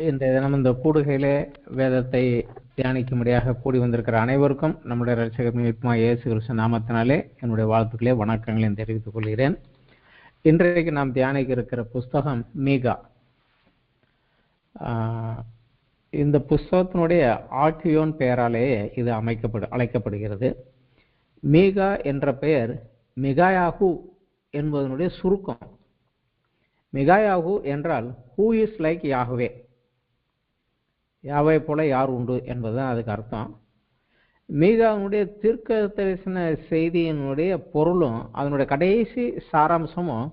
இன்றைய தினம் இந்த கூடுகையிலே வேதத்தை தியானிக்கும்படியாக கூடி வந்திருக்கிற அனைவருக்கும் நம்முடைய இரட்சகர் மீட்புமாகிய இயேசு கிறிஸ்து நாமத்தினாலே என்னுடைய வாழ்த்துக்களே வணக்கங்களையும் தெரிவித்துக் கொள்கிறேன். இன்றைக்கு நாம் தியானிக்க இருக்கிற புஸ்தகம் மீகா. இந்த புஸ்தகத்தினுடைய ஆக்கியோன் பெயராலேயே இது அழைக்கப்படுகிறது. மீகா என்ற பெயர் மிகாயாகு என்பதனுடைய சுருக்கம். மிகாயாகு என்றால் ஹூ இஸ் லைக் யாஹ்வே, யாவை போல யார் உண்டு என்பதுதான் அதுக்கு அர்த்தம். மீகாவினுடைய தீர்க்க தரிசன செய்தியினுடைய பொருளும் அதனுடைய கடைசி சாராம்சமும்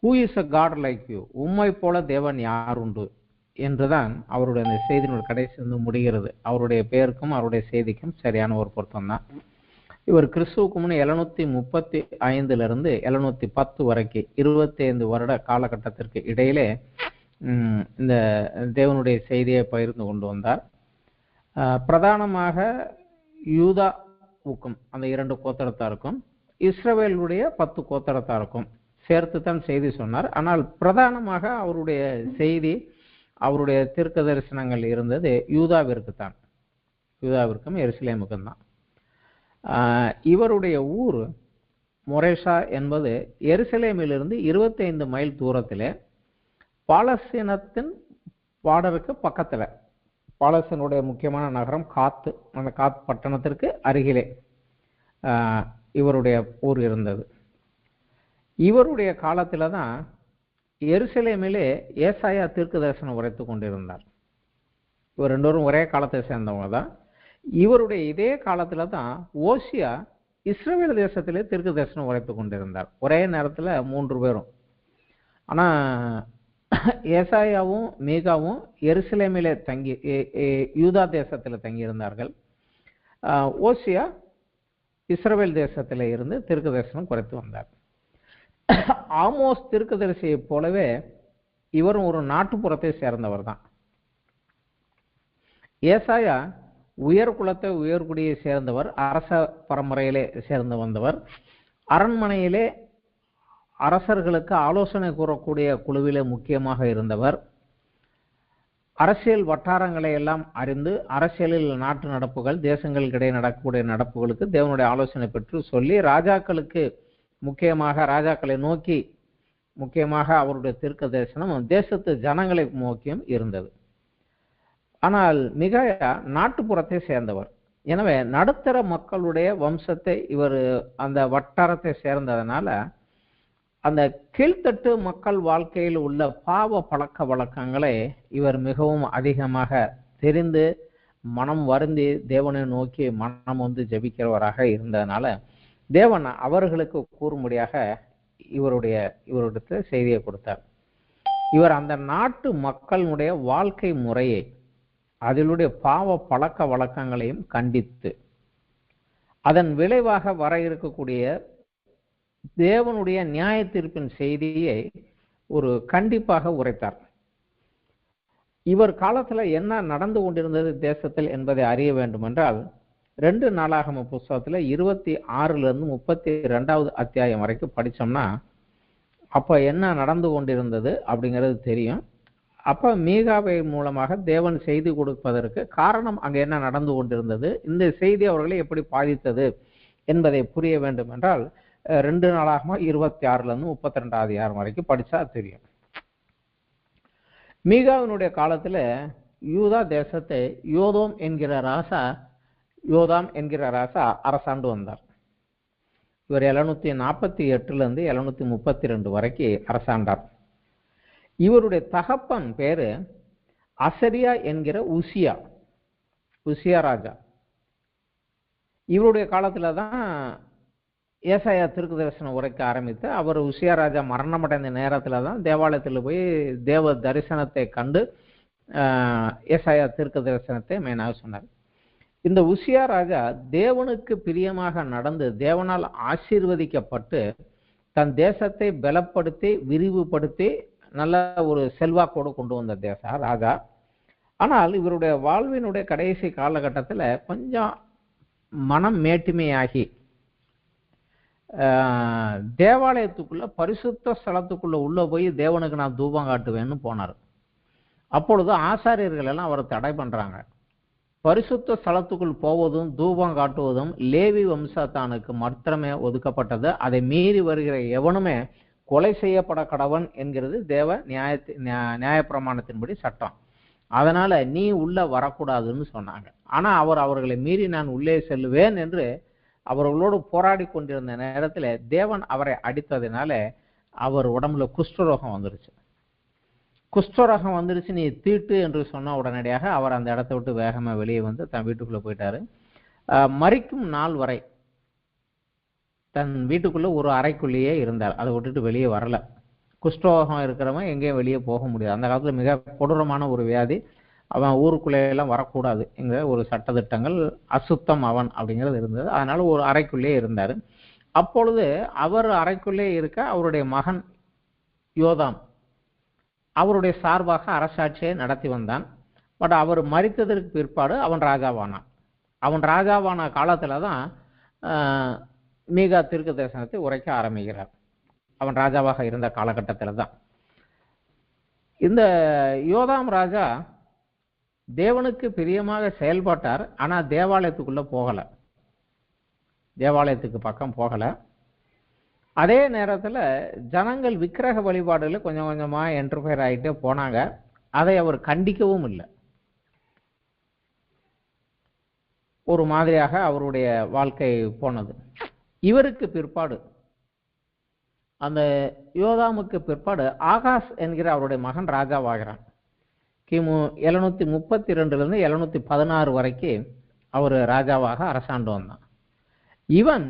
who is a god like you, உம்மை போல தேவன் யார் உண்டு என்றுதான் அவருடைய அந்த செய்தியினுடைய கடைசி வந்து முடிகிறது. அவருடைய பெயருக்கும் அவருடைய செய்திக்கும் சரியான ஒரு பொருத்தம் தான். இவர் கிறிஸ்துவுக்கு முன் 735 710 வரைக்கும் 25 வருட காலகட்டத்திற்கு இடையிலே இந்த தேவனுடைய செய்தியை பகிர்ந்து கொண்டு வந்தார். பிரதானமாக யூதாவுக்கும் அந்த 2 கோத்திரத்தாருக்கும் இஸ்ரவேலுடைய 10 கோத்திரத்தாருக்கும் சேர்த்து தான் செய்தி சொன்னார். ஆனால் பிரதானமாக அவருடைய செய்தி, அவருடைய தீர்க்க தரிசனங்கள் இருந்தது யூதாவிற்கு தான், யூதாவிற்கும் எருசலேமுக்கும் தான். இவருடைய ஊர் மொரேஷா என்பது எருசலேமிலிருந்து 25 மைல் தூரத்தில் பாலஸ்தீனத்தின் பார்டருக்கு பக்கத்தில், பாலஸ்தீனுடைய முக்கியமான நகரம் காத்து, அந்த காத் பட்டணத்திற்கு அருகிலே இவருடைய ஊர் இருந்தது. இவருடைய காலத்தில் தான் எருசலேமிலே ஏசாயா தீர்க்க தரிசனம் உரைத்து கொண்டிருந்தார். இவர் 2 ஒரே காலத்தை சேர்ந்தவங்க தான். இவருடைய இதே காலத்துல தான் ஓசியா இஸ்ரவேல் தேசத்திலே தீர்க்க தரிசனம் உரைத்து கொண்டிருந்தார். ஒரே நேரத்தில் 3 பேரும். ஆனா ஏசாயாவும் மீகாவும் எருசலேமிலே தங்கி யூதா தேசத்தில் தங்கியிருந்தார்கள். ஓசியா இஸ்ரவேல் தேசத்திலே இருந்து தீர்க்க தரிசனம் குறைத்து வந்தார். ஆமோஸ் தீர்க்கதரிசியை போலவே இவரும் ஒரு நாட்டுப்புறத்தை சேர்ந்தவர் தான். ஏசாயா உயர் குலத்தை உயர்குடியை சேர்ந்தவர், அரச பரம்பரையிலே சேர்ந்து வந்தவர். அரண்மனையிலே அரசர்களுக்கு ஆலோசனை கூறக்கூடிய குழுவிலே முக்கியமாக இருந்தவர். அரசியல் வட்டாரங்களை எல்லாம் அறிந்து அரசியலில் நாட்டு நடப்புகள், தேசங்களுக்கிடையே நடக்கக்கூடிய நடப்புகளுக்கு தேவனுடைய ஆலோசனை பெற்று சொல்லி ராஜாக்களுக்கு முக்கியமாக ராஜாக்களை நோக்கி முக்கியமாக அவருடைய தீர்க்க தரிசனம் தேசத்து ஜனங்களை நோக்கியும் இருந்தது. ஆனால் மிகாயா நாட்டுப்புறத்தை சேர்ந்தவர். எனவே நடுத்தர மக்களுடைய வம்சத்தை இவர் அந்த வட்டாரத்தை சேர்ந்ததனால அந்த கீழ்த்தட்டு மக்கள் வாழ்க்கையில் உள்ள பாவ பழக்க வழக்கங்களை இவர் மிகவும் அதிகமாக தெரிந்து மனம் வருந்தி தேவனை நோக்கி மனம் வந்து ஜெபிக்கிறவராக இருந்ததனால தேவன் அவர்களுக்கு கூறும்படியாக இவருடைய செய்தியை கொடுத்தார். இவர் அந்த நாட்டு மக்களுடைய வாழ்க்கை முறையை, அதிலுடைய பாவ பழக்க வழக்கங்களையும் கண்டித்து அதன் விளைவாக வர இருக்கக்கூடிய தேவனுடைய நியாய தீர்ப்பின் செய்தியை ஒரு கண்டிப்பாக உரைத்தார். இவர் காலத்துல என்ன நடந்து கொண்டிருந்தது தேசத்தில் என்பதை அறிய வேண்டும் என்றால் 2 நாளாகம புஸ்தகத்துல 26 32 அத்தியாயம் வரைக்கும் படிச்சோம்னா அப்ப என்ன நடந்து கொண்டிருந்தது அப்படிங்கிறது தெரியும். அப்ப மீகாவை மூலமாக தேவன் செய்தி கொடுப்பதற்கு காரணம் அங்க என்ன நடந்து கொண்டிருந்தது, இந்த செய்தி அவர்களை எப்படி பாதித்தது என்பதை புரிய வேண்டும் என்றால் 2 நாளாகம 26 32 வரைக்கும் படிச்சா தெரியும். மீகாவினுடைய காலத்துல யூதா தேசத்தை யோதாம் என்கிற ராசா அரசாண்டு வந்தார். இவர் 748 732 வரைக்கும் அரசாண்டார். இவருடைய தகப்பன் பேரு அசரியா என்கிற உசியா ராஜா. இவருடைய காலத்துல தான் ஏசாயா தீர்க்க தரிசனம் உரைக்க ஆரம்பித்து அவர் உசியா ராஜா மரணமடைந்த நேரத்துல தான் தேவாலயத்தில் போய் தேவ தரிசனத்தை கண்டு ஏசாயா தீர்க்க தரிசனத்தை மெயினாக சொன்னார். இந்த உசியா ராஜா தேவனுக்கு பிரியமாக நடந்து தேவனால் ஆசீர்வதிக்கப்பட்டு தன் தேசத்தை பலப்படுத்தி விரிவுபடுத்தி நல்ல ஒரு செல்வாக்கோடு கொண்டு வந்த ராஜா. ஆனால் இவருடைய வாழ்வினுடைய கடைசி காலகட்டத்தில் கொஞ்சம் மனம் மேட்டுமையாகி தேவாலயத்துக்குள்ள பரிசுத்த ஸ்தலத்துக்குள்ள உள்ள போய் தேவனுக்கு நான் தூபம் காட்டுவேன்னு போனார். அப்பொழுது ஆசாரியர்கள் எல்லாம் அவரை தடை பண்றாங்க. பரிசுத்த ஸ்தலத்துக்குள் போவதும் தூபம் காட்டுவதும் லேவி வம்சத்தானுக்கு மாத்திரமே ஒதுக்கப்பட்டது. அதை மீறி வருகிற எவனுமே கொலை செய்யப்பட கடவன் என்கிறது தேவ நியாயப்பிரமாணத்தின்படி சட்டம். அதனால நீ உள்ள வரக்கூடாதுன்னு சொன்னாங்க. ஆனா அவர் அவர்களை மீறி நான் உள்ளே செல்லுவேன் என்று அவர்களோடு போராடி கொண்டிருந்த நேரத்துல தேவன் அவரை அடித்ததினால அவர் உடம்புல குஷ்டரோகம் வந்துருச்சு. குஷ்டரோகம் வந்துருச்சு, நீ தீட்டு என்று சொன்ன உடனடியாக அவர் அந்த இடத்தை விட்டு வேகமா வெளியே வந்து தன் வீட்டுக்குள்ள போயிட்டாரு. மரிக்கும் நாள் வரை தன் வீட்டுக்குள்ள ஒரு அறைக்குள்ளேயே இருந்தார். அதை விட்டுட்டு வெளியே வரல. குஷ்டரோகம் இருக்கிறவன் எங்கேயும் வெளியே போக முடியாது. அந்த காலத்துல மிக கொடூரமான ஒரு வியாதி. அவன் ஊருக்குள்ளே எல்லாம் வரக்கூடாது என்கிற ஒரு சட்டத்திட்டங்கள், அசுத்தம் அவன் அப்படிங்கிறது இருந்தது. அதனால ஒரு அறைக்குள்ளே இருந்தார். அப்பொழுது அவர் அறைக்குள்ளே இருக்க அவருடைய மகன் யோதாம் அவருடைய சார்பாக அரசாட்சியை நடத்தி வந்தான். பட் அவர் மரித்ததற்கு பிற்பாடு அவன் ராஜாவானான். அவன் ராஜாவான காலத்துல தான் மீகா தீர்க்க தரிசனத்தை உரைக்க ஆரம்பிக்கிறார். அவன் ராஜாவாக இருந்த காலகட்டத்தில் தான். இந்த யோதாம் ராஜா தேவனுக்கு பிரியமாக செயல்பட்டார். ஆனா தேவாலயத்துக்குள்ள போகல, தேவாலயத்துக்கு பக்கம் போகல. அதே நேரத்துல ஜனங்கள் விக்கிரக வழிபாடுல கொஞ்சம் கொஞ்சமா என்டர்ஃபயர் ஆகிட்டே போனாங்க. அதை அவர் கண்டிக்கவும் இல்லை. ஒரு மாதிரியாக அவருடைய வாழ்க்கை போனது. இவருக்கு பிற்பாடு, அந்த யோதாமுக்கு பிற்பாடு ஆகாஷ் என்கிற அவருடைய மகன் ராஜாவாகிறான். கிமு 732 716 வரைக்கும் அவர் ராஜாவாக அரசாண்டு வந்தான். இவன்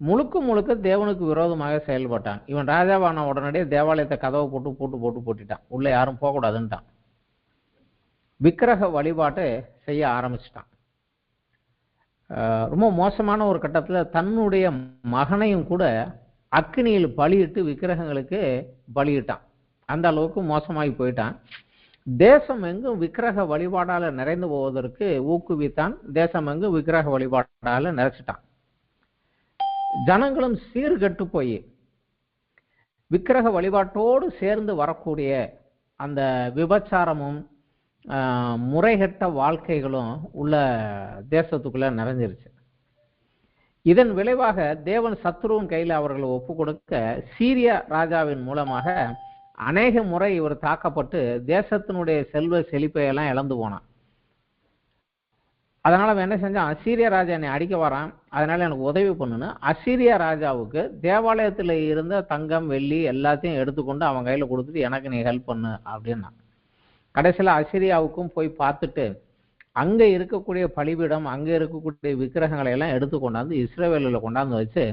முழுக்க முழுக்க தேவனுக்கு விரோதமாக செயல்பட்டான். இவன் ராஜாவான உடனடியே தேவாலயத்தை கதவை போட்டு போட்டுட்டான். உள்ள யாரும் போகக்கூடாதுன்ட்டான். விக்கிரக வழிபாட்டை செய்ய ஆரம்பிச்சிட்டான். ரொம்ப மோசமான ஒரு கட்டத்துல தன்னுடைய மகனையும் கூட அக்னியில் பலியிட்டு விக்கிரகங்களுக்கு பலியிட்டான். அந்த அளவுக்கு மோசமாகி போயிட்டான். தேசம் எங்கும் விக்கிரக வழிபாடால நிறைந்து போவதற்கு ஊக்குவித்தான். தேசம் எங்கும் விக்கிரக வழிபாடால நிறைச்சிட்டான். ஜனங்களும் சீர்கெட்டு போய் விக்கிரக வழிபாட்டோடு சேர்ந்து வரக்கூடிய அந்த விபச்சாரமும் முறைகெட்ட வாழ்க்கைகளும் உள்ள தேசத்துக்குள்ள நிறைஞ்சிருச்சு. இதன் விளைவாக தேவன் சத்ருவின் கையில் அவர்களை ஒப்பு கொடுக்க சீரிய ராஜாவின் மூலமாக அநேக முறை இவர் தாக்கப்பட்டு தேசத்தினுடைய செல்வ செழிப்பையெல்லாம் இழந்து போனான். அதனால அவன் என்ன செஞ்சான், அசீரிய ராஜா என்னை அடிக்க வரான், அதனால எனக்கு உதவி பண்ணுன்னு அசீரிய ராஜாவுக்கு தேவாலயத்தில் இருந்த தங்கம் வெள்ளி எல்லாத்தையும் எடுத்துக்கொண்டு அவன் கையில் கொடுத்துட்டு எனக்கு நீ ஹெல்ப் பண்ணு அப்படின்னா. கடைசியில் அசீரியாவுக்கும் போய் பார்த்துட்டு அங்கே இருக்கக்கூடிய பலிபீடம், அங்கே இருக்கக்கூடிய விக்கிரகங்களை எல்லாம் எடுத்து கொண்டாந்து இஸ்ரவேலில் கொண்டாந்து வச்சு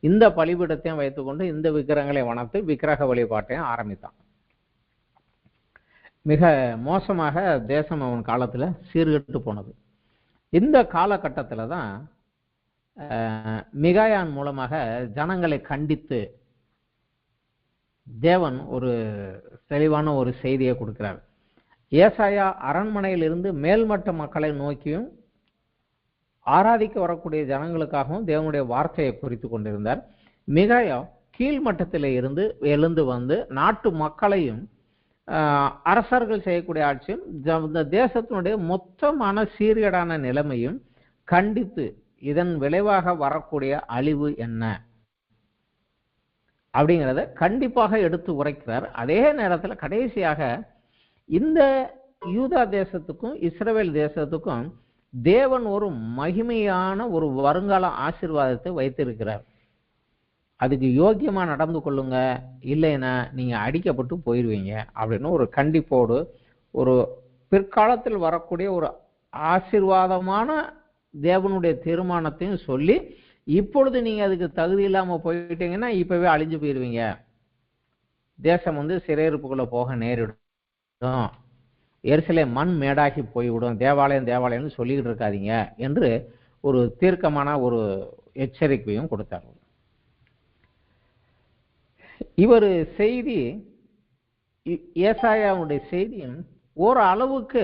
இந்த பலிபீடத்தையும் வைத்துக்கொண்டு இந்த விக்கிரகங்களை வளர்த்து விக்கிரக வழிபாட்டையும் ஆரம்பித்தான். மிக மோசமாக தேசம் அவன் காலத்துல சீர்கெட்டு போனது. இந்த காலகட்டத்துல தான் மிகாயான் மூலமாக ஜனங்களை கண்டித்து தேவன் ஒரு தெளிவான ஒரு செய்தியை கொடுக்கிறார். ஏசாயா அரண்மனையிலிருந்து மேல்மட்ட மக்களை நோக்கியும் ஆராதிக்க வரக்கூடிய ஜனங்களுக்காகவும் தேவனுடைய வார்த்தையை குறித்து கொண்டிருந்தார். மிகாயா கீழ்மட்டத்தில் இருந்து எழுந்து வந்து நாட்டு மக்களையும் அரசர்கள் செய்யக்கூடிய ஆட்சியும் இந்த தேசத்தினுடைய மொத்தமான சீர்கேடான நிலைமையும் கண்டித்து இதன் விளைவாக வரக்கூடிய அழிவு என்ன அப்படிங்கிறத கண்டிப்பாக எடுத்து உரைக்கிறார். அதே நேரத்தில் கடைசியாக இந்த யூதா தேசத்துக்கும் இஸ்ரவேல் தேசத்துக்கும் தேவன் ஒரு மகிமையான ஒரு வருங்கால ஆசீர்வாதத்தை வைத்திருக்கிறார். அதுக்கு யோக்கியமா நடந்து கொள்ளுங்க, இல்லைன்னா நீங்க அடிக்கப்பட்டு போயிடுவீங்க அப்படின்னு ஒரு கண்டிப்போடு ஒரு பிற்காலத்தில் வரக்கூடிய ஒரு ஆசீர்வாதமான தேவனுடைய தீர்மானத்தையும் சொல்லி, இப்பொழுது நீங்க அதுக்கு தகுதி இல்லாம போயிட்டீங்கன்னா இப்பவே அழிஞ்சு போயிடுவீங்க, தேசம் சிறையிருப்புக்குள்ள போக நேரிடும், எருசலேம் மண் மேடாகி போய்விடும், தேவாலயம் தேவாலயம்னு சொல்லிக்கிட்டு இருக்காதீங்க என்று ஒரு தீர்க்கமான ஒரு எச்சரிக்கையும் கொடுத்தார். இவர் செய்தி, ஏசாயாவுடைய செய்தியும் ஒரு அளவுக்கு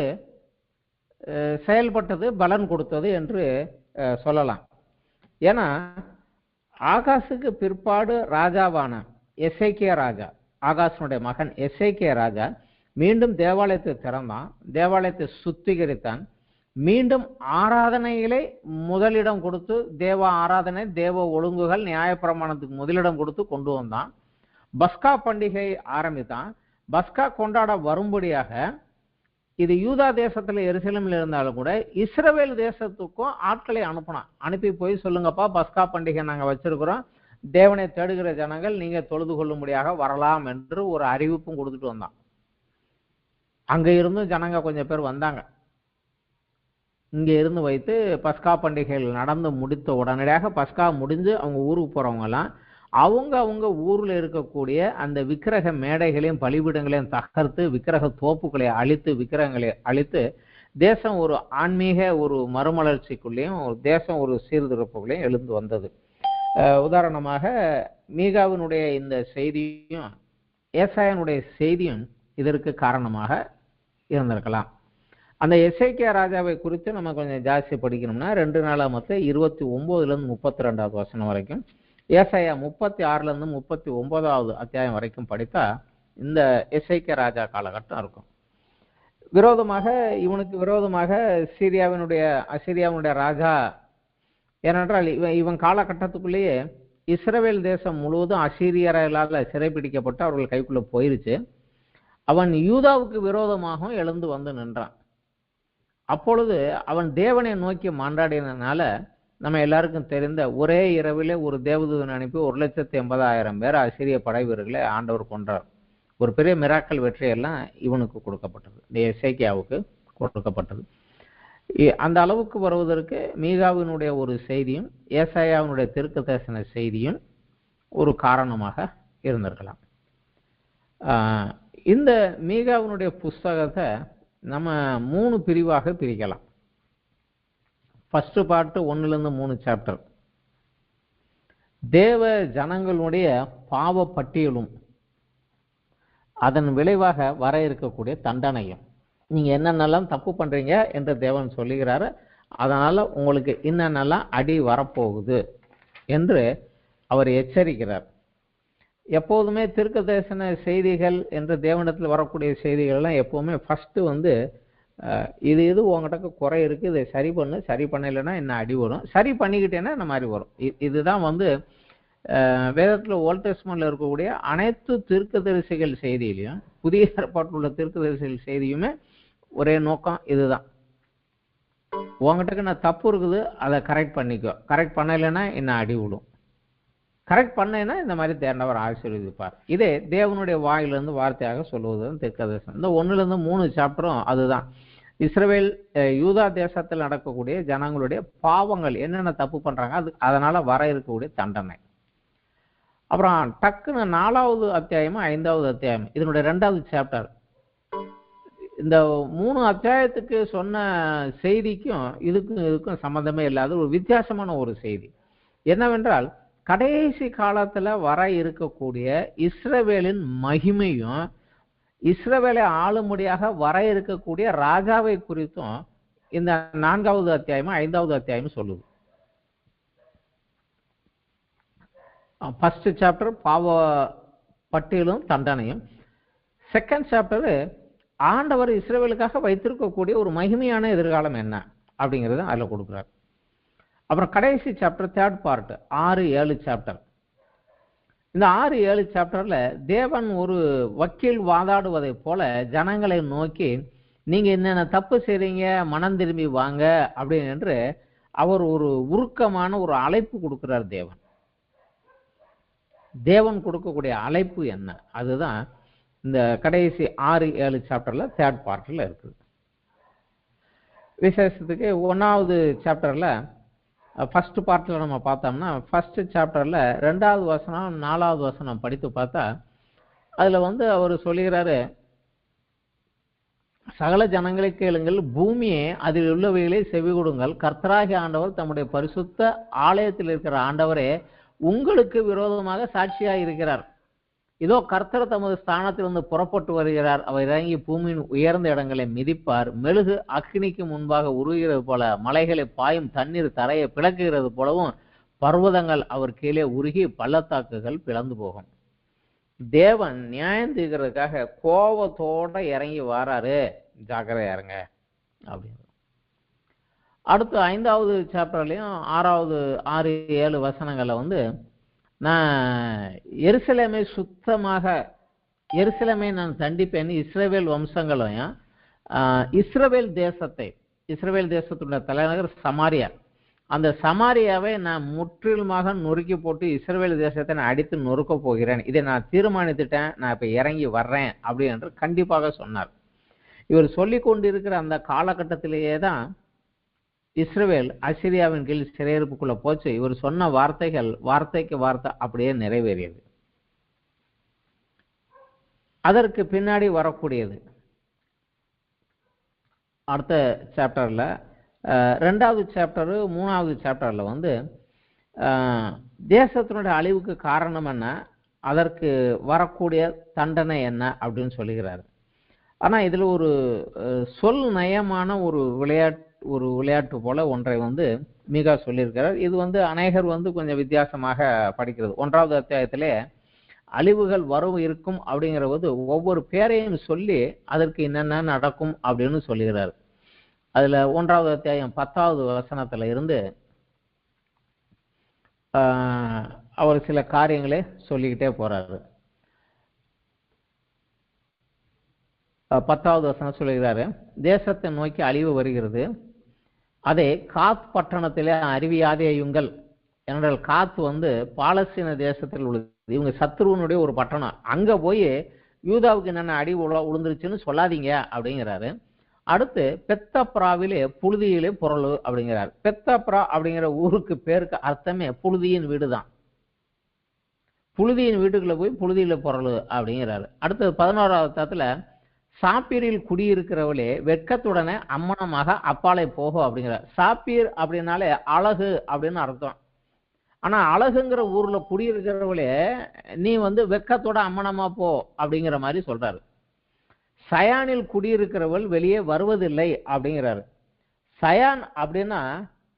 செயல்பட்டது, பலன் கொடுத்தது என்று சொல்லலாம். ஏன்னா ஆகாசுக்கு பிற்பாடு ராஜாவான எசேக்கியா ராஜா, ஆகாசனுடைய மகன் எசேக்கியா ராஜா மீண்டும் தேவாலயத்தை திறந்தான், தேவாலயத்தை சுத்திகரித்தான், மீண்டும் ஆராதனைகளை முதலிடம் கொடுத்து தேவ ஆராதனை, தேவ ஒழுங்குகள், நியாயப்பிரமாணத்துக்கு முதலிடம் கொடுத்து கொண்டு வந்தான். பஸ்கா பண்டிகை ஆரம்பித்தான். பஸ்கா கொண்டாட வரும்படியாக இது யூதா தேசத்துல எருசலேமில் இருந்தாலும் கூட இஸ்ரவேல் தேசத்துக்கும் ஆட்களை அனுப்பினான். அனுப்பி போய் சொல்லுங்கப்பா, பஸ்கா பண்டிகை நாங்க வச்சிருக்கிறோம், தேவனை தேடுகிற ஜனங்கள் நீங்க தொழுது கொள்ளும்படியாக வரலாம் என்று ஒரு அறிவிப்பும் கொடுத்துட்டு வந்தான். அங்க இருந்து ஜனங்க கொஞ்சம் பேர் வந்தாங்க. இங்க இருந்து வைத்து பஸ்கா பண்டிகைகள் நடந்து முடித்த உடனடியாக பஸ்கா முடிஞ்சு அவங்க ஊருக்கு போறவங்க எல்லாம் அவங்க ஊர்ல இருக்கக்கூடிய அந்த விக்கிரக மேடைகளையும் பலிபீடங்களையும் தகர்த்து, விக்கிரக தோப்புகளை அழித்து, விக்கிரகங்களை அழித்து, தேசம் ஒரு ஆன்மீக ஒரு மறுமலர்ச்சிக்குள்ளேயும் தேசம் ஒரு சீர்திருப்புகளையும் எழுந்து வந்தது. உதாரணமாக மீகாவினுடைய இந்த செய்தியும் ஏசாயனுடைய செய்தியும் இதற்கு காரணமாக இருந்திருக்கலாம். அந்த எசேக்கியா ராஜாவை குறித்து நம்ம கொஞ்சம் ஜாஸ்தி படிக்கணும்னா 2 நாளாகமத்தில் 29 32 வசனம் வரைக்கும், ஏசாயா 36 39 அத்தியாயம் வரைக்கும் படித்தா இந்த எசேக்கியா ராஜா காலகட்டம் இருக்கும். இவனுக்கு விரோதமாக அசீரியாவினுடைய ராஜா, ஏனென்றால் இவன் காலகட்டத்துக்குள்ளேயே இஸ்ரவேல் தேசம் முழுவதும் அசீரியர்களால் சிறைப்பிடிக்கப்பட்டு அவர்கள் கைக்குள்ள போயிருச்சு. அவன் யூதாவுக்கு விரோதமாகவும் எழுந்து வந்து நின்றான். அப்பொழுது அவன் தேவனை நோக்கி மன்றாடினால நம்ம எல்லாருக்கும் தெரிந்த ஒரே இரவிலே ஒரு தேவதூதன் அனுப்பி 1,80,000 பேர் அசீரிய படை வீரர்களை ஆண்டவர் கொன்றார். ஒரு பெரிய மிராக்கல் வெற்றியெல்லாம் இவனுக்கு கொடுக்கப்பட்டது, இந்த எசேக்கியாவுக்கு கொடுக்கப்பட்டது. அந்த அளவுக்கு வருவதற்கு மீகாவினுடைய ஒரு செய்தியும் ஏசாயாவினுடைய தீர்க்கதரிசன செய்தியும் ஒரு காரணமாக இருந்திருக்கலாம். இந்த மீகாவினுடைய புஸ்தகத்தை நம்ம 3 பிரிவாக பிரிக்கலாம். ஃபர்ஸ்ட் பார்ட் 1-3 சாப்டர் தேவ ஜனங்களுடைய பாவ பட்டியலும் அதன் விளைவாக வர இருக்கக்கூடிய தண்டனையும். நீங்க என்னென்னலாம் தப்பு பண்றீங்க என்று தேவன் சொல்லுகிறாரு, அதனால உங்களுக்கு என்னென்னலாம் அடி வரப்போகுது என்று அவர் எச்சரிக்கிறார். எப்போதுமே தீர்க்கதரிசன செய்திகள் என்று தேவனிடத்தில் வரக்கூடிய செய்திகள் எல்லாம் எப்பவுமே ஃபர்ஸ்ட் இது உங்ககிட்ட குறை இருக்கு, இதை சரி பண்ணு, சரி பண்ணலைன்னா என்ன அடி வரும், சரி பண்ணிக்கிட்டேன்னா இந்த மாதிரி வரும். இதுதான் வேதத்தில் ஓல்ட் டெஸ்ட்மென்ட்ல இருக்கக்கூடிய அனைத்து தீர்க்கதரிசிகள் செய்தியிலையும் புதிய ஏற்பாட்டில் உள்ள தீர்க்கதரிசிகள் செய்தியுமே ஒரே நோக்கம் இதுதான். உங்ககிட்ட நான் தப்பு இருக்குது, அதை கரெக்ட் பண்ணிக்கோ, கரெக்ட் பண்ணலைன்னா என்ன அடி விடும், கரெக்ட் பண்ணேன்னா இந்த மாதிரி தேர்ந்தவர் ஆசீர்வதிப்பார். இதே தேவனுடைய வாயிலிருந்து வார்த்தையாக சொல்லுவதுதான் தீர்க்கதரிசனம். இந்த 1-3 சாப்டரும் அதுதான். இஸ்ரவேல் யூதா தேசத்தில் நடக்கக்கூடிய ஜனங்களுடைய பாவங்கள் என்னென்ன தப்பு பண்றாங்க, அதனால வர இருக்கக்கூடிய தண்டனை. அப்புறம் டக்குன்னு 4வது அத்தியாயமும் 5வது அத்தியாயம் இதனுடைய 2வது சாப்டர். இந்த 3 அத்தியாயத்துக்கு சொன்ன செய்திக்கும் இதுக்கும் சம்பந்தமே இல்லாத ஒரு வித்தியாசமான ஒரு செய்தி என்னவென்றால், கடைசி காலத்துல வர இருக்கக்கூடிய இஸ்ரவேலின் மகிமையும் இஸ்ரவேலை ஆளும்படியாக வர இருக்கக்கூடிய ராஜாவை குறித்தும் இந்த 4வது அத்தியாயமும் 5வது அத்தியாயமும் சொல்லுது. ஃபர்ஸ்ட் சாப்டர் பாவ பட்டியலும் தண்டனையும், செகண்ட் சாப்டர் ஆண்டவர் இஸ்ரவேலுக்காக வைத்திருக்கக்கூடிய ஒரு மகிமையான எதிர்காலம் என்ன அப்படிங்கிறத அதில் கொடுக்குறார். அப்புறம் கடைசி சாப்டர் தேர்ட் பார்ட் 6-7 சாப்டர். இந்த 6-7 சாப்டர்ல தேவன் ஒரு வக்கீல் வாதாடுவதை போல ஜனங்களை நோக்கி நீங்க என்னென்ன தப்பு செய்றீங்க, மனம் திரும்பி வாங்க அப்படின்னு அவர் ஒரு உருக்கமான ஒரு அழைப்பு கொடுக்கிறார். தேவன் கொடுக்கக்கூடிய அழைப்பு என்ன, அதுதான் இந்த கடைசி 6-7 சாப்டர்ல தேர்ட் பார்ட்ல இருக்குது. விசேஷத்துக்கு 1வது சாப்டர்ல ஃபர்ஸ்ட் பார்ட்ல நம்ம பார்த்தோம்னா ஃபர்ஸ்ட் சாப்டர்ல 2வது வசனம் 4வது வசனம் படித்து பார்த்தா அதுல அவர் சொல்லுகிறாரு, சகல ஜனங்களை கேளுங்கள், பூமியே அதில் உள்ளவைகளை செவி கொடுங்கள், கர்த்தராகிய ஆண்டவர் தம்முடைய பரிசுத்த ஆலயத்தில் இருக்கிற ஆண்டவரே உங்களுக்கு விரோதமாக சாட்சியாக இருக்கிறார். இதோ கர்த்தர் தமது ஸ்தானத்திலிருந்து புறப்பட்டு வருகிறார், அவர் இறங்கி பூமியின் உயர்ந்த இடங்களை மிதிப்பார். மெழுகு அக்னிக்கு முன்பாக உருகிறது போல, மலைகளை பாயும் தண்ணீர் தரையை பிளக்குகிறது போலவும் பர்வதங்கள் அவர் கீழே உருகி பள்ளத்தாக்குகள் பிளந்து போகும். தேவன் நியாயம் தீர்க்கிறதுக்காக கோபத்தோட இறங்கி வராரு, ஜாக்கிரதையா இருங்க அப்படின்னு. அடுத்து 5வது சாப்டர்லையும் 6 7 வசனங்கள்ல வந்து நான் எருசலேமை எருசலேமை நான் தண்டிப்பேன், இஸ்ரவேல் வம்சங்களையும் இஸ்ரவேல் தேசத்துடைய தலைநகர் சமாரியா, அந்த சமாரியாவை நான் முற்றிலுமாக நொறுக்கி போட்டு இஸ்ரவேல் தேசத்தை நான் அடித்து நொறுக்க போகிறேன், இதை நான் தீர்மானித்துட்டேன், நான் இப்ப இறங்கி வர்றேன் அப்படி என்று கண்டிப்பாக சொன்னார். இவர் சொல்லி கொண்டிருக்கிற அந்த காலகட்டத்திலேயே தான் இஸ்ரவேல் அசிரியாவின் கீழ் சிறையிருப்புக்குள்ள போச்சு. இவர் சொன்ன வார்த்தைக்கு வார்த்தை அப்படியே நிறைவேறியது. அதற்கு பின்னாடி வரக்கூடியது அடுத்த சாப்டர்ல 2வது சாப்டர் 3வது சாப்டர்ல வந்து தேசத்தினுடைய அழிவுக்கு காரணம் என்ன, அதற்கு வரக்கூடிய தண்டனை என்ன அப்படின்னு சொல்லுகிறார். ஆனா இதுல ஒரு சொல் நயமான ஒரு விளையாட்டு போல ஒன்றை வந்து மீகா சொல்லியிருக்கிறார். இது வந்து அநேகர் வந்து கொஞ்சம் வித்தியாசமாக படிக்கிறது. 1வது அத்தியாயத்திலே அழிவுகள் வரும் இருக்கும் அப்படிங்கிற போது ஒவ்வொரு பேரையும் சொல்லி அதற்கு என்னென்ன நடக்கும் அப்படின்னு சொல்லுகிறார். அதுல 1வது அத்தியாயம் 10வது வசனத்துல இருந்து அவர் சில காரியங்களே சொல்லிக்கிட்டே போறாரு. 10வது வசனம் சொல்லுகிறாரு, தேசத்தை நோக்கி அழிவு வருகிறது, அதை காத் பட்டணத்திலே அறிவியாதேயுங்கள். என்றால் காத் வந்து பாலஸ்தீன தேசத்தில் உள்ளது, இவங்க சத்ருவனுடைய ஒரு பட்டணம், அங்க போய் யூதாவுக்கு என்னென்ன அடி உளுந்துருச்சுன்னு சொல்லாதீங்க அப்படிங்கிறாரு. அடுத்து பெத்தப்ராவிலே புழுதியிலே பொருள் அப்படிங்கிறார். பெத்தப்ரா அப்படிங்கிற ஊருக்கு பேருக்கு அர்த்தமே புழுதியின் வீடு தான். புழுதியின் வீட்டுக்குள்ள போய் புழுதியில பொருள் அப்படிங்கிறாரு. அடுத்தது 11வது சாப்பீரில் குடியிருக்கிறவளே வெட்கத்துடனே அம்மனமாக அப்பாலை போகும் அப்படிங்கிறார். சாப்பீர் அப்படின்னாலே அழகு அப்படின்னு அர்த்தம். ஆனா அழகுங்கிற ஊர்ல குடியிருக்கிறவளே நீ வந்து வெட்கத்தோட அம்மனமா போ அப்படிங்கிற மாதிரி சொல்றாரு. சயானில் குடியிருக்கிறவள் வெளியே வருவதில்லை அப்படிங்கிறாரு. சயான் அப்படின்னா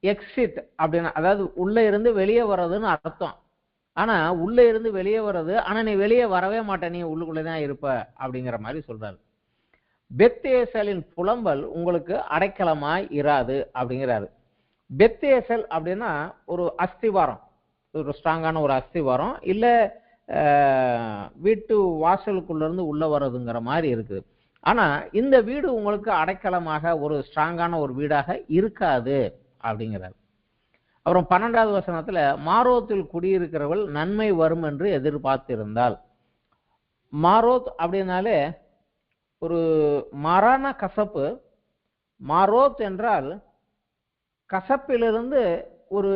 எக்ஸிட் அப்படின்னா, அதாவது உள்ள இருந்து வெளியே வர்றதுன்னு அர்த்தம். ஆனா உள்ள இருந்து வெளியே வர்றது, ஆனா நீ வெளியே வரவே மாட்ட, நீ உள்ளுக்குள்ளதான் இருப்ப அப்படிங்கிற மாதிரி சொல்றாரு. பெத்தேசலின் புலம்பல் உங்களுக்கு அடைக்கலமாய் இராது அப்படிங்கிறாரு. பெத்தேசல் அப்படின்னா ஒரு அஸ்திவாரம், ஒரு ஸ்ட்ராங்கான ஒரு அஸ்திவாரம், இல்ல வீட்டு வாசலுக்குள்ள இருந்து உள்ள வர்றதுங்கிற மாதிரி இருக்குது. ஆனா இந்த வீடு உங்களுக்கு அடைக்கலமாக ஒரு ஸ்ட்ராங்கான ஒரு வீடாக இருக்காது அப்படிங்கிறார். அப்புறம் 12வது வசனத்துல மாரோத்தில் குடியிருக்கிறவள் நன்மை வரும் என்று எதிர்பார்த்திருந்தால். மாரோத் அப்படின்னாலே ஒரு மரண கசப்பு. மாரோத் என்றால் கசப்பிலிருந்து ஒரு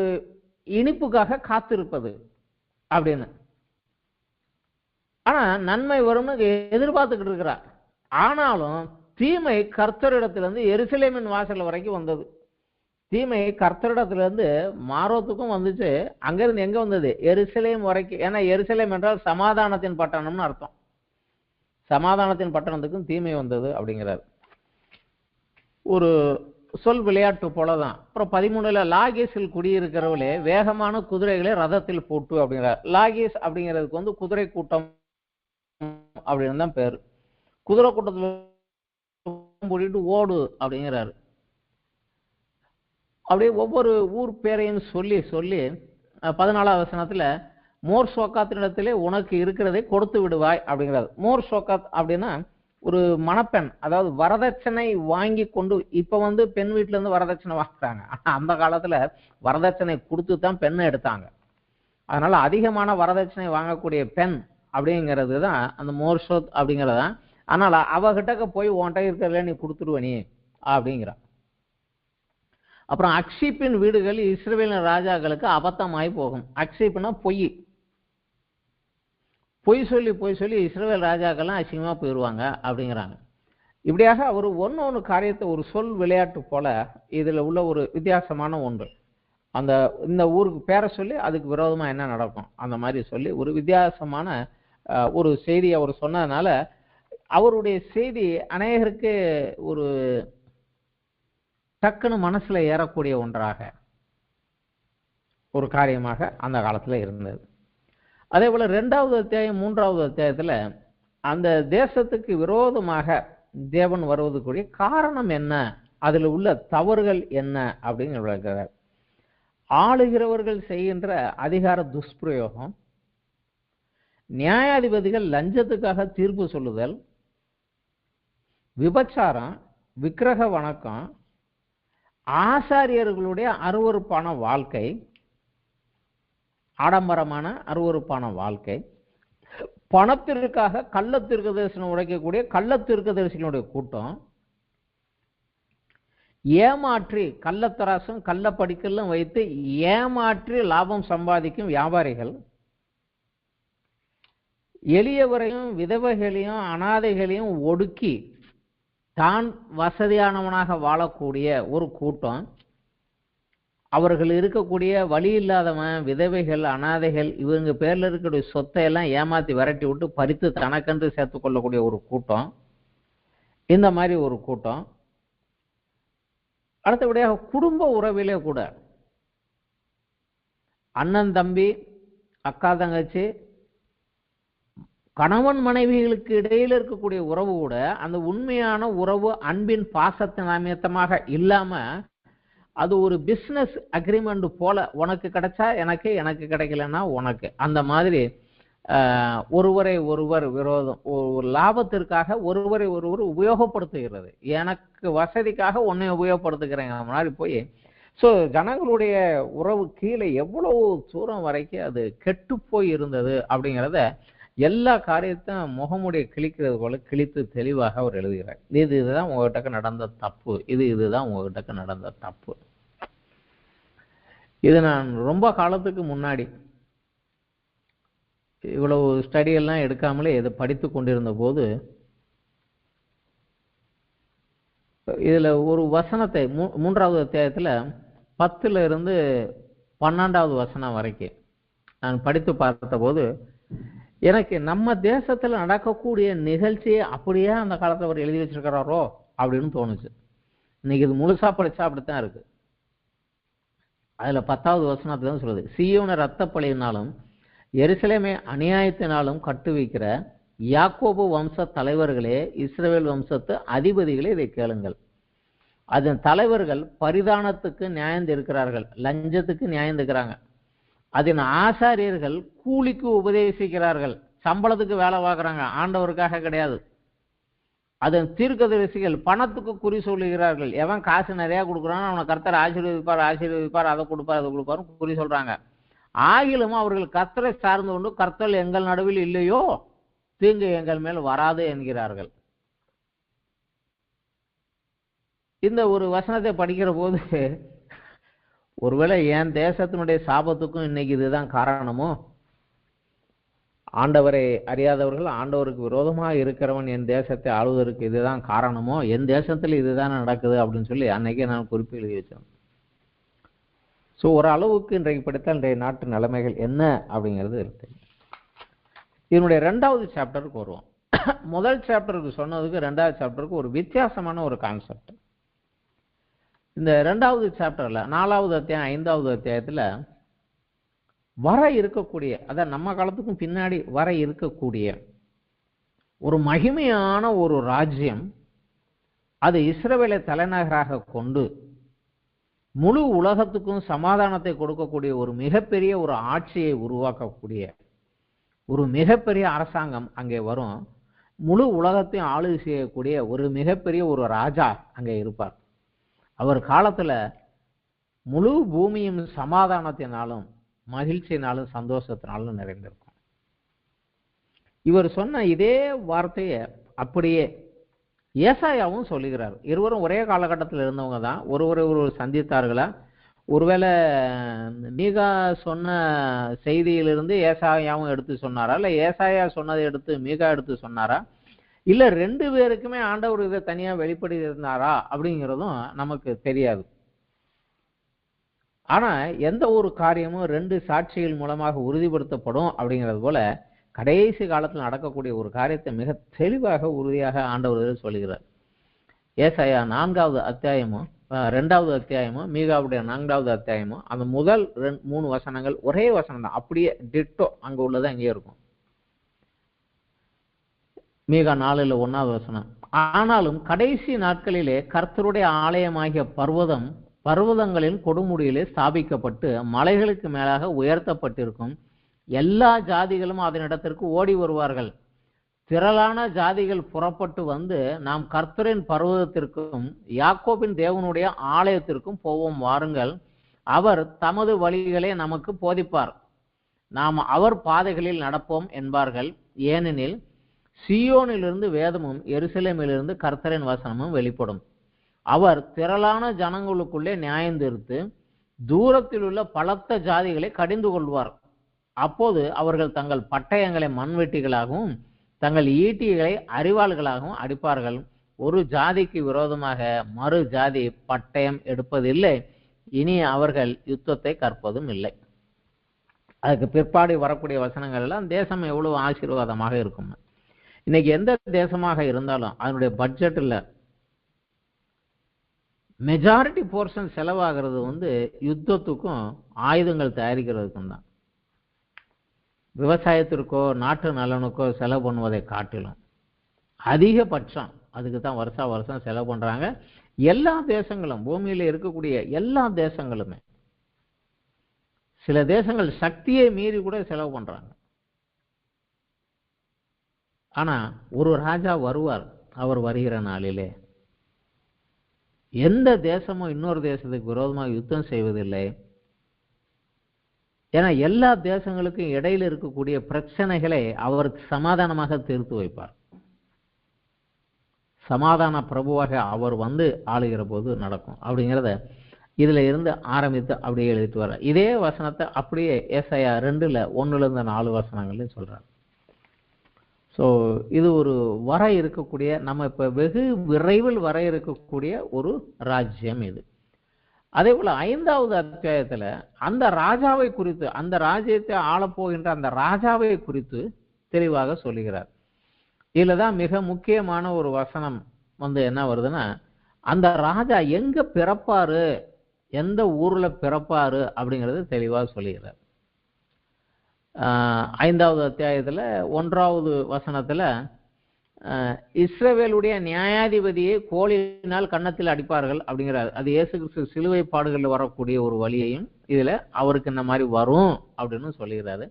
இனிப்புக்காக காத்திருப்பது அப்படின்னு. ஆனா நன்மை வரும்னு எதிர்பார்த்துக்கிட்டு இருக்கிறார். ஆனாலும் தீமை கர்த்தரிடத்திலிருந்து எருசலேமின் வாசல் வரைக்கும் வந்தது. தீமை கர்த்தரிடத்திலிருந்து மாரோத்துக்கும் வந்துச்சு, அங்கிருந்து எங்க வந்தது, எருசலேம் வரைக்கும். ஏன்னா எருசலேம் என்றால் சமாதானத்தின் பட்டணம்னு அர்த்தம். சமாதானத்தின் பட்டணத்துக்கும் தீமை வந்தது அப்படிங்கிறார். ஒரு சொல் விளையாட்டு போலதான். அப்புறம் 13ல லாகீஸில் குடியிருக்கிறவளே வேகமான குதிரைகளை ரதத்தில் போட்டு அப்படிங்கிறார். லாகீஸ் அப்படிங்கிறதுக்கு வந்து குதிரை கூட்டம் அப்படின்னு தான் பேரு. குதிரை கூட்டத்துல போட்டு ஓடு அப்படிங்கிறாரு. அப்படியே ஒவ்வொரு ஊர் பேரையும் சொல்லி 14வது வசனத்துல மோர் சோக்காத்தினிடத்திலே உனக்கு இருக்கிறதை கொடுத்து விடுவாய் அப்படிங்கிறாரு. மோர் சோக்காத் அப்படின்னா ஒரு மணப்பெண், அதாவது வரதட்சணை வாங்கி கொண்டு, இப்ப வந்து பெண் வீட்டுல இருந்து வரதட்சணை வாங்குறாங்க. ஆனா அந்த காலத்துல வரதட்சணை கொடுத்து தான் பெண்ணை எடுத்தாங்க. அதனால அதிகமான வரதட்சணை வாங்கக்கூடிய பெண் அப்படிங்கிறது தான் அந்த மோர்ஷோத் அப்படிங்கிறதான். அதனால அவகிட்ட போய் உன்கிட்ட இருக்கிறதுல நீ கொடுத்துடுவ நீ அப்படிங்கிறான். அப்புறம் அக்ஷிப்பின் வீடுகள் இஸ்ரவேலின் ராஜாக்களுக்கு அபத்தமாய் போகும். அக்ஷிப்னா பொய் சொல்லி இஸ்ரவேல் ராஜாக்கள்லாம் அசிங்கமா போயிடுவாங்க அப்படிங்கிறாங்க. இப்படியாக அவர் ஒன்னொன்னு காரியத்தை ஒரு சொல் விளையாட்டு போல இதுல உள்ள ஒரு வித்தியாசமான ஒன்று. இந்த ஊருக்கு பேரை சொல்லி அதுக்கு விரோதமா என்ன நடக்கும் அந்த மாதிரி சொல்லி ஒரு வித்தியாசமான ஒரு செய்தியை அவர் சொன்னதுனால அவருடைய செய்தி அநேகருக்கு ஒரு டக்குன்னு மனசுல ஏறக்கூடிய ஒன்றாக ஒரு காரியமாக அந்த காலத்துல இருந்தது. அதே போல 2வது அத்தியாயம் 3வது அத்தியாயத்துல அந்த தேசத்துக்கு விரோதமாக தேவன் வருவதற்குரிய காரணம் என்ன, அதில் உள்ள தவறுகள் என்ன அப்படின்னு விளக்குறார். ஆளுகிறவர்கள் செய்கின்ற அதிகார துஷ்பிரயோகம், நியாயாதிபதிகள் லஞ்சத்துக்காக தீர்ப்பு சொல்லுதல், விபச்சாரம், விக்கிரக வணக்கம், ஆசாரியர்களுடைய அருவருப்பான வாழ்க்கை, ஆடம்பரமான அருவருப்பான வாழ்க்கை, பணத்திற்காக கள்ள தீர்க்கதரிசனம் உரைக்கக்கூடிய கள்ள தீர்க்கதரிசிகளுடைய கூட்டம், ஏமாற்றி கள்ளத்தராசும் கள்ள படிக்கலும் வைத்து ஏமாற்றி லாபம் சம்பாதிக்கும் வியாபாரிகள், எளியவரையும் விதவைகளையும் அனாதைகளையும் ஒடுக்கி தான் வசதியானவனாக வாழக்கூடிய ஒரு கூட்டம், அவர்கள் இருக்கக்கூடிய வழி இல்லாதவன், விதவைகள், அனாதைகள், இவங்க பேர்ல இருக்கக்கூடிய சொத்தை எல்லாம் ஏமாத்தி விரட்டி விட்டு பறித்து தனக்கென்று சேர்த்துக் கொள்ளக்கூடிய ஒரு கூட்டம், இந்த மாதிரி ஒரு கூட்டம். அடுத்தபடியாக குடும்ப உறவிலே கூட அண்ணன் தம்பி, அக்கா தங்கச்சி, கணவன் மனைவிகளுக்கு இடையில இருக்கக்கூடிய உறவு கூட அந்த உண்மையான உறவு அன்பின் பாசத்தின் நிமித்தமாக இல்லாம அது ஒரு பிசினஸ் அக்ரிமெண்ட் போல, உனக்கு கிடைச்சா எனக்கு, எனக்கு கிடைக்கலன்னா உனக்கு, அந்த மாதிரி ஒருவரை ஒருவர் விரோதம், ஒரு லாபத்திற்காக ஒருவரை ஒருவர் உபயோகப்படுத்துகிறது. எனக்கு வசதிக்காக உன்னை உபயோகப்படுத்துகிறேங்க மாதிரி போய், ஸோ ஜனங்களுடைய உறவு கீழே எவ்வளவு தூரம் வரைக்கும் அது கெட்டு போய் இருந்தது அப்படிங்கிறத எல்லா காரியத்தையும் முகமுடைய கிழிக்கிறது போல கிழித்து தெளிவாக அவர் எழுதுகிறார். இதுதான் உங்ககிட்ட நடந்த தப்பு, இதுதான் உங்ககிட்ட நடந்த தப்பு. இது நான் ரொம்ப காலத்துக்கு முன்னாடி இவ்வளவு ஸ்டடியெல்லாம் எடுக்காமலே இதை படித்து கொண்டிருந்த போது இதுல ஒரு வசனத்தை 3வது அத்தியாயத்துல 10ல் இருந்து 12வது வசனம் வரைக்கும் நான் படித்து பார்த்த போது எனக்கு நம்ம தேசத்துல நடக்கக்கூடிய நிகழ்ச்சியை அப்படியே அந்த காலத்துல அவர் எழுதி வச்சிருக்கிறாரோ அப்படின்னு தோணுச்சு. இன்னைக்கு இது முழுசா படிச்சா அப்படித்தான் இருக்கு. அதுல 10வது வசனத்துல தான் சொல்லுது, சீயோனை இரத்த பழியினாலும் எருசலேமை அநியாயத்தினாலும் கட்டு வைக்கிற யாக்கோபு வம்ச தலைவர்களே, இஸ்ரவேல் வம்சத்து அதிபதிகளே, இதை கேளுங்கள். அதன் தலைவர்கள் பரிதானத்துக்கு நியாயம் இருக்கிறார்கள், லஞ்சத்துக்கு நியாயம் இருக்கிறாங்க. அதன் ஆசாரியர்கள் கூலிக்கு உபதேசிக்கிறார்கள், சம்பளத்துக்கு வேலை பார்க்குறாங்க, ஆண்டவருக்காக கிடையாது. அதன் தீர்க்கதரிசிகள் பணத்துக்கு குறி சொல்லுகிறார்கள், எவன் காசு நிறையா கொடுக்குறான்னு அவனை கர்த்தர் ஆசீர்வதிப்பார், ஆசீர்வதிப்பார், அதை கொடுப்பார், அதை கொடுப்பாருன்னு குறி சொல்றாங்க. ஆகிலும் அவர்கள் கர்த்தரை சார்ந்து கொண்டு கர்த்தர் எங்கள் நடுவில் இல்லையோ, தீங்கு எங்கள் மேல் வராது என்கிறார்கள். இந்த ஒரு வசனத்தை படிக்கிற போது ஒருவேளை என் தேசத்தினுடைய சாபத்துக்கும் இன்னைக்கு இதுதான் காரணமோ, ஆண்டவரை அறியாதவர்கள் ஆண்டவருக்கு விரோதமாக இருக்கிறவன் என் தேசத்தை ஆளுவதற்கு இதுதான் காரணமோ, என் தேசத்துல இதுதான் நடக்குது அப்படின்னு சொல்லி அன்னைக்கே நான் குறிப்பு எழுதி வச்சேன். ஸோ ஒரு அளவுக்கு இன்றைக்கு படித்தால் இன்றைய நாட்டு நிலைமைகள் என்ன அப்படிங்கிறது இருக்கு. இதனுடைய 2வது சாப்டருக்கு வருவோம். முதல் சாப்டருக்கு சொன்னதுக்கு 2வது சாப்டருக்கு ஒரு வித்தியாசமான ஒரு கான்செப்ட். இந்த 2வது சாப்டர்ல 4வது அத்தியாயம் 5வது அத்தியாயத்துல வர இருக்கக்கூடிய, அதான் நம்ம காலத்துக்கும் பின்னாடி வர இருக்கக்கூடிய ஒரு மகிமையான ஒரு ராஜ்யம், அது இஸ்ரவேலை தலைநகராக கொண்டு முழு உலகத்துக்கும் சமாதானத்தை கொடுக்கக்கூடிய ஒரு மிகப்பெரிய ஒரு ஆட்சியை உருவாக்கக்கூடிய ஒரு மிகப்பெரிய அரசாங்கம் அங்கே வரும். முழு உலகத்தையும் ஆளுகை செய்யக்கூடிய ஒரு மிகப்பெரிய ஒரு ராஜா அங்கே இருப்பார். அவர் காலத்துல முழு பூமியும் சமாதானத்தினாலும் மகிழ்ச்சியினாலும் சந்தோஷத்தினாலும் நிறைந்திருக்கும். இவர் சொன்ன இதே வார்த்தையை அப்படியே ஏசாயாவும் சொல்லுகிறார். இருவரும் ஒரே காலகட்டத்தில் இருந்தவங்க தான், ஒருவரை சந்தித்தார்களா? ஒருவேளை மீகா சொன்ன செய்தியிலிருந்து ஏசாயாவும் எடுத்து சொன்னாரா, இல்லை ஏசாயா சொன்னதை எடுத்து மீகா எடுத்து சொன்னாரா, இல்லை 2 பேருக்குமே ஆண்டவர் இதை தனியாக வெளிப்படுத்தி இருந்தாரா அப்படிங்கிறதும் நமக்கு தெரியாது. ஆனா எந்த ஒரு காரியமும் 2 சாட்சிகள் மூலமாக உறுதிப்படுத்தப்படும் அப்படிங்கிறது போல கடைசி காலத்தில் நடக்கக்கூடிய ஒரு காரியத்தை மிக தெளிவாக உறுதியாக ஆண்டவர் சொல்லுகிறார். ஏசாயா 4வது அத்தியாயமும் 2வது அத்தியாயமும் மீகாவுடைய 4வது அத்தியாயமும் அந்த முதல் 3 வசனங்கள் ஒரே வசனம் தான், அப்படியே டிட்டோ அங்க உள்ளது அங்கேயே இருக்கும். மீகா 4ல் 1வது வசனம். ஆனாலும் கடைசி நாட்களிலே கர்த்தருடைய ஆலயமாகிய பர்வதங்களின் கொடுமுடியிலே ஸ்தாபிக்கப்பட்டு மலைகளுக்கு மேலாக உயர்த்தப்பட்டிருக்கும். எல்லா ஜாதிகளும் அதனிடத்திற்கு ஓடி வருவார்கள். திரளான ஜாதிகள் புறப்பட்டு வந்து நாம் கர்த்தரின் பர்வதத்திற்கும் யாக்கோபின் தேவனுடைய ஆலயத்திற்கும் போவோம், வாருங்கள். அவர் தமது வழிகளை நமக்கு போதிப்பார், நாம் அவர் பாதைகளில் நடப்போம் என்பார்கள். ஏனெனில் சீயோனிலிருந்து வேதமும் எருசலேமிலிருந்து கர்த்தரின் வசனமும் வெளிப்படும். அவர் திரளான ஜனங்களுக்குள்ளே நியாயம் தீர்த்து தூரத்தில் உள்ள பலத்த ஜாதிகளை கடிந்து கொள்வார். அப்போது அவர்கள் தங்கள் பட்டயங்களை மண்வெட்டிகளாகவும் தங்கள் ஈட்டிகளை அரிவாள்களாகவும் அடிப்பார்கள். ஒரு ஜாதிக்கு விரோதமாக மறு ஜாதி பட்டயம் எடுப்பதில்லை, இனி அவர்கள் யுத்தத்தை கற்பதும் இல்லை. அதுக்கு பிற்பாடு வரக்கூடிய வசனங்கள் எல்லாம் தேசம் எவ்வளவு ஆசீர்வாதமாக இருக்கும். இன்னைக்கு எந்த தேசமாக இருந்தாலும் அதனுடைய பட்ஜெட்டில் மெஜாரிட்டி போர்ஷன் செலவாகிறது யுத்தத்துக்கும் ஆயுதங்கள் தயாரிக்கிறதுக்கும் தான். விவசாயத்திற்கோ நாட்டு நலனுக்கோ செலவு பண்ணுவதை காட்டிலும் அதிகபட்சம் அதுக்கு தான் வருஷம் செலவு பண்றாங்க. எல்லா தேசங்களும், பூமியில இருக்கக்கூடிய எல்லா தேசங்களுமே, சில தேசங்கள் சக்தியை மீறி கூட செலவு பண்றாங்க. ஆனா ஒரு ராஜா வருவார், அவர் வருகிற நாளிலே எந்த தேசமும் இன்னொரு தேசத்துக்கு விரோதமாக யுத்தம் செய்வதில்லை. ஏன்னா எல்லா தேசங்களுக்கும் இடையில இருக்கக்கூடிய பிரச்சனைகளை அவருக்கு சமாதானமாக தீர்த்து வைப்பார். சமாதான பிரபுவாக அவர் ஆளுகிற போது நடக்கும் அப்படிங்கிறத இதுல இருந்து ஆரம்பித்து அப்படியே எழுதிட்டு வர. இதே வசனத்தை அப்படியே ஏசாயா 2:1-4 வசனங்கள்லையும் சொல்றார். ஸோ இது ஒரு வர இருக்கக்கூடிய, நம்ம இப்ப வெகு விரைவில் வர இருக்கக்கூடிய ஒரு ராஜ்யம் இது. அதே போல 5வது அத்தியாயத்துல அந்த ராஜாவை குறித்து, அந்த ராஜ்யத்தை ஆளப்போகின்ற அந்த ராஜாவை குறித்து தெளிவாக சொல்லுகிறார். இதுலதான் மிக முக்கியமான ஒரு வசனம் என்ன வருதுன்னா, அந்த ராஜா எங்க பிறப்பாரு, எந்த ஊர்ல பிறப்பாரு அப்படிங்கிறது தெளிவாக சொல்லுகிறார். 5வது அத்தியாயத்துல 1வது வசனத்துல இஸ்ரவேலுடைய நியாயாதிபதியை கோலினால் கன்னத்தில் அடிப்பார்கள் அப்படிங்கிறார். அது இயேசு கிறிஸ்து சிலுவை பாடுகளில் வரக்கூடிய ஒரு வழியையும் இதுல அவருக்கு இந்த மாதிரி வரும் அப்படின்னு சொல்லுகிறாரு.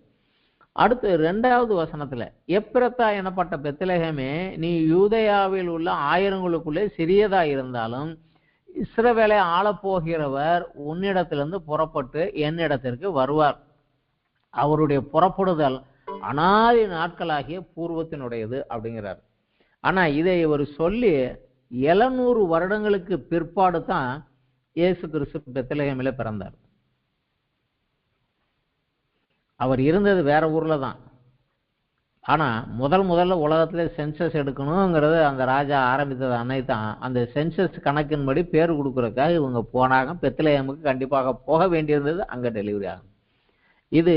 அடுத்து 2வது வசனத்துல, எப்பிரத்தா எனப்பட்ட பெத்லகேமே, நீ யூதேயாவில் உள்ள ஆயிரங்களுக்குள்ளே சிறியதா இருந்தாலும் இஸ்ரவேலை ஆளப்போகிறவர் உன்னிடத்திலிருந்து புறப்பட்டு என்னிடத்திற்கு வருவார். அவருடைய புறப்படுதல் அநாதி நாட்களாகிய பூர்வத்தினுடையது அப்படிங்கிறார். ஆனா இதை இவர் சொல்லி 700 வருடங்களுக்கு பிற்பாடு தான் இயேசு கிறிஸ்து பெத்லகேமில பிறந்தார். அவர் இருந்தது வேற ஊர்ல தான். ஆனா முதல்ல உலகத்துல சென்சஸ் எடுக்கணுங்கிறது அந்த ராஜா ஆரம்பித்தது அன்னைத்தான். அந்த சென்சஸ் கணக்கின்படி பேர் கொடுக்கறதுக்காக இவங்க போனாங்க. பெத்லகேமுக்கு கண்டிப்பாக போக வேண்டியிருந்தது, அங்க டெலிவரி ஆகும். இது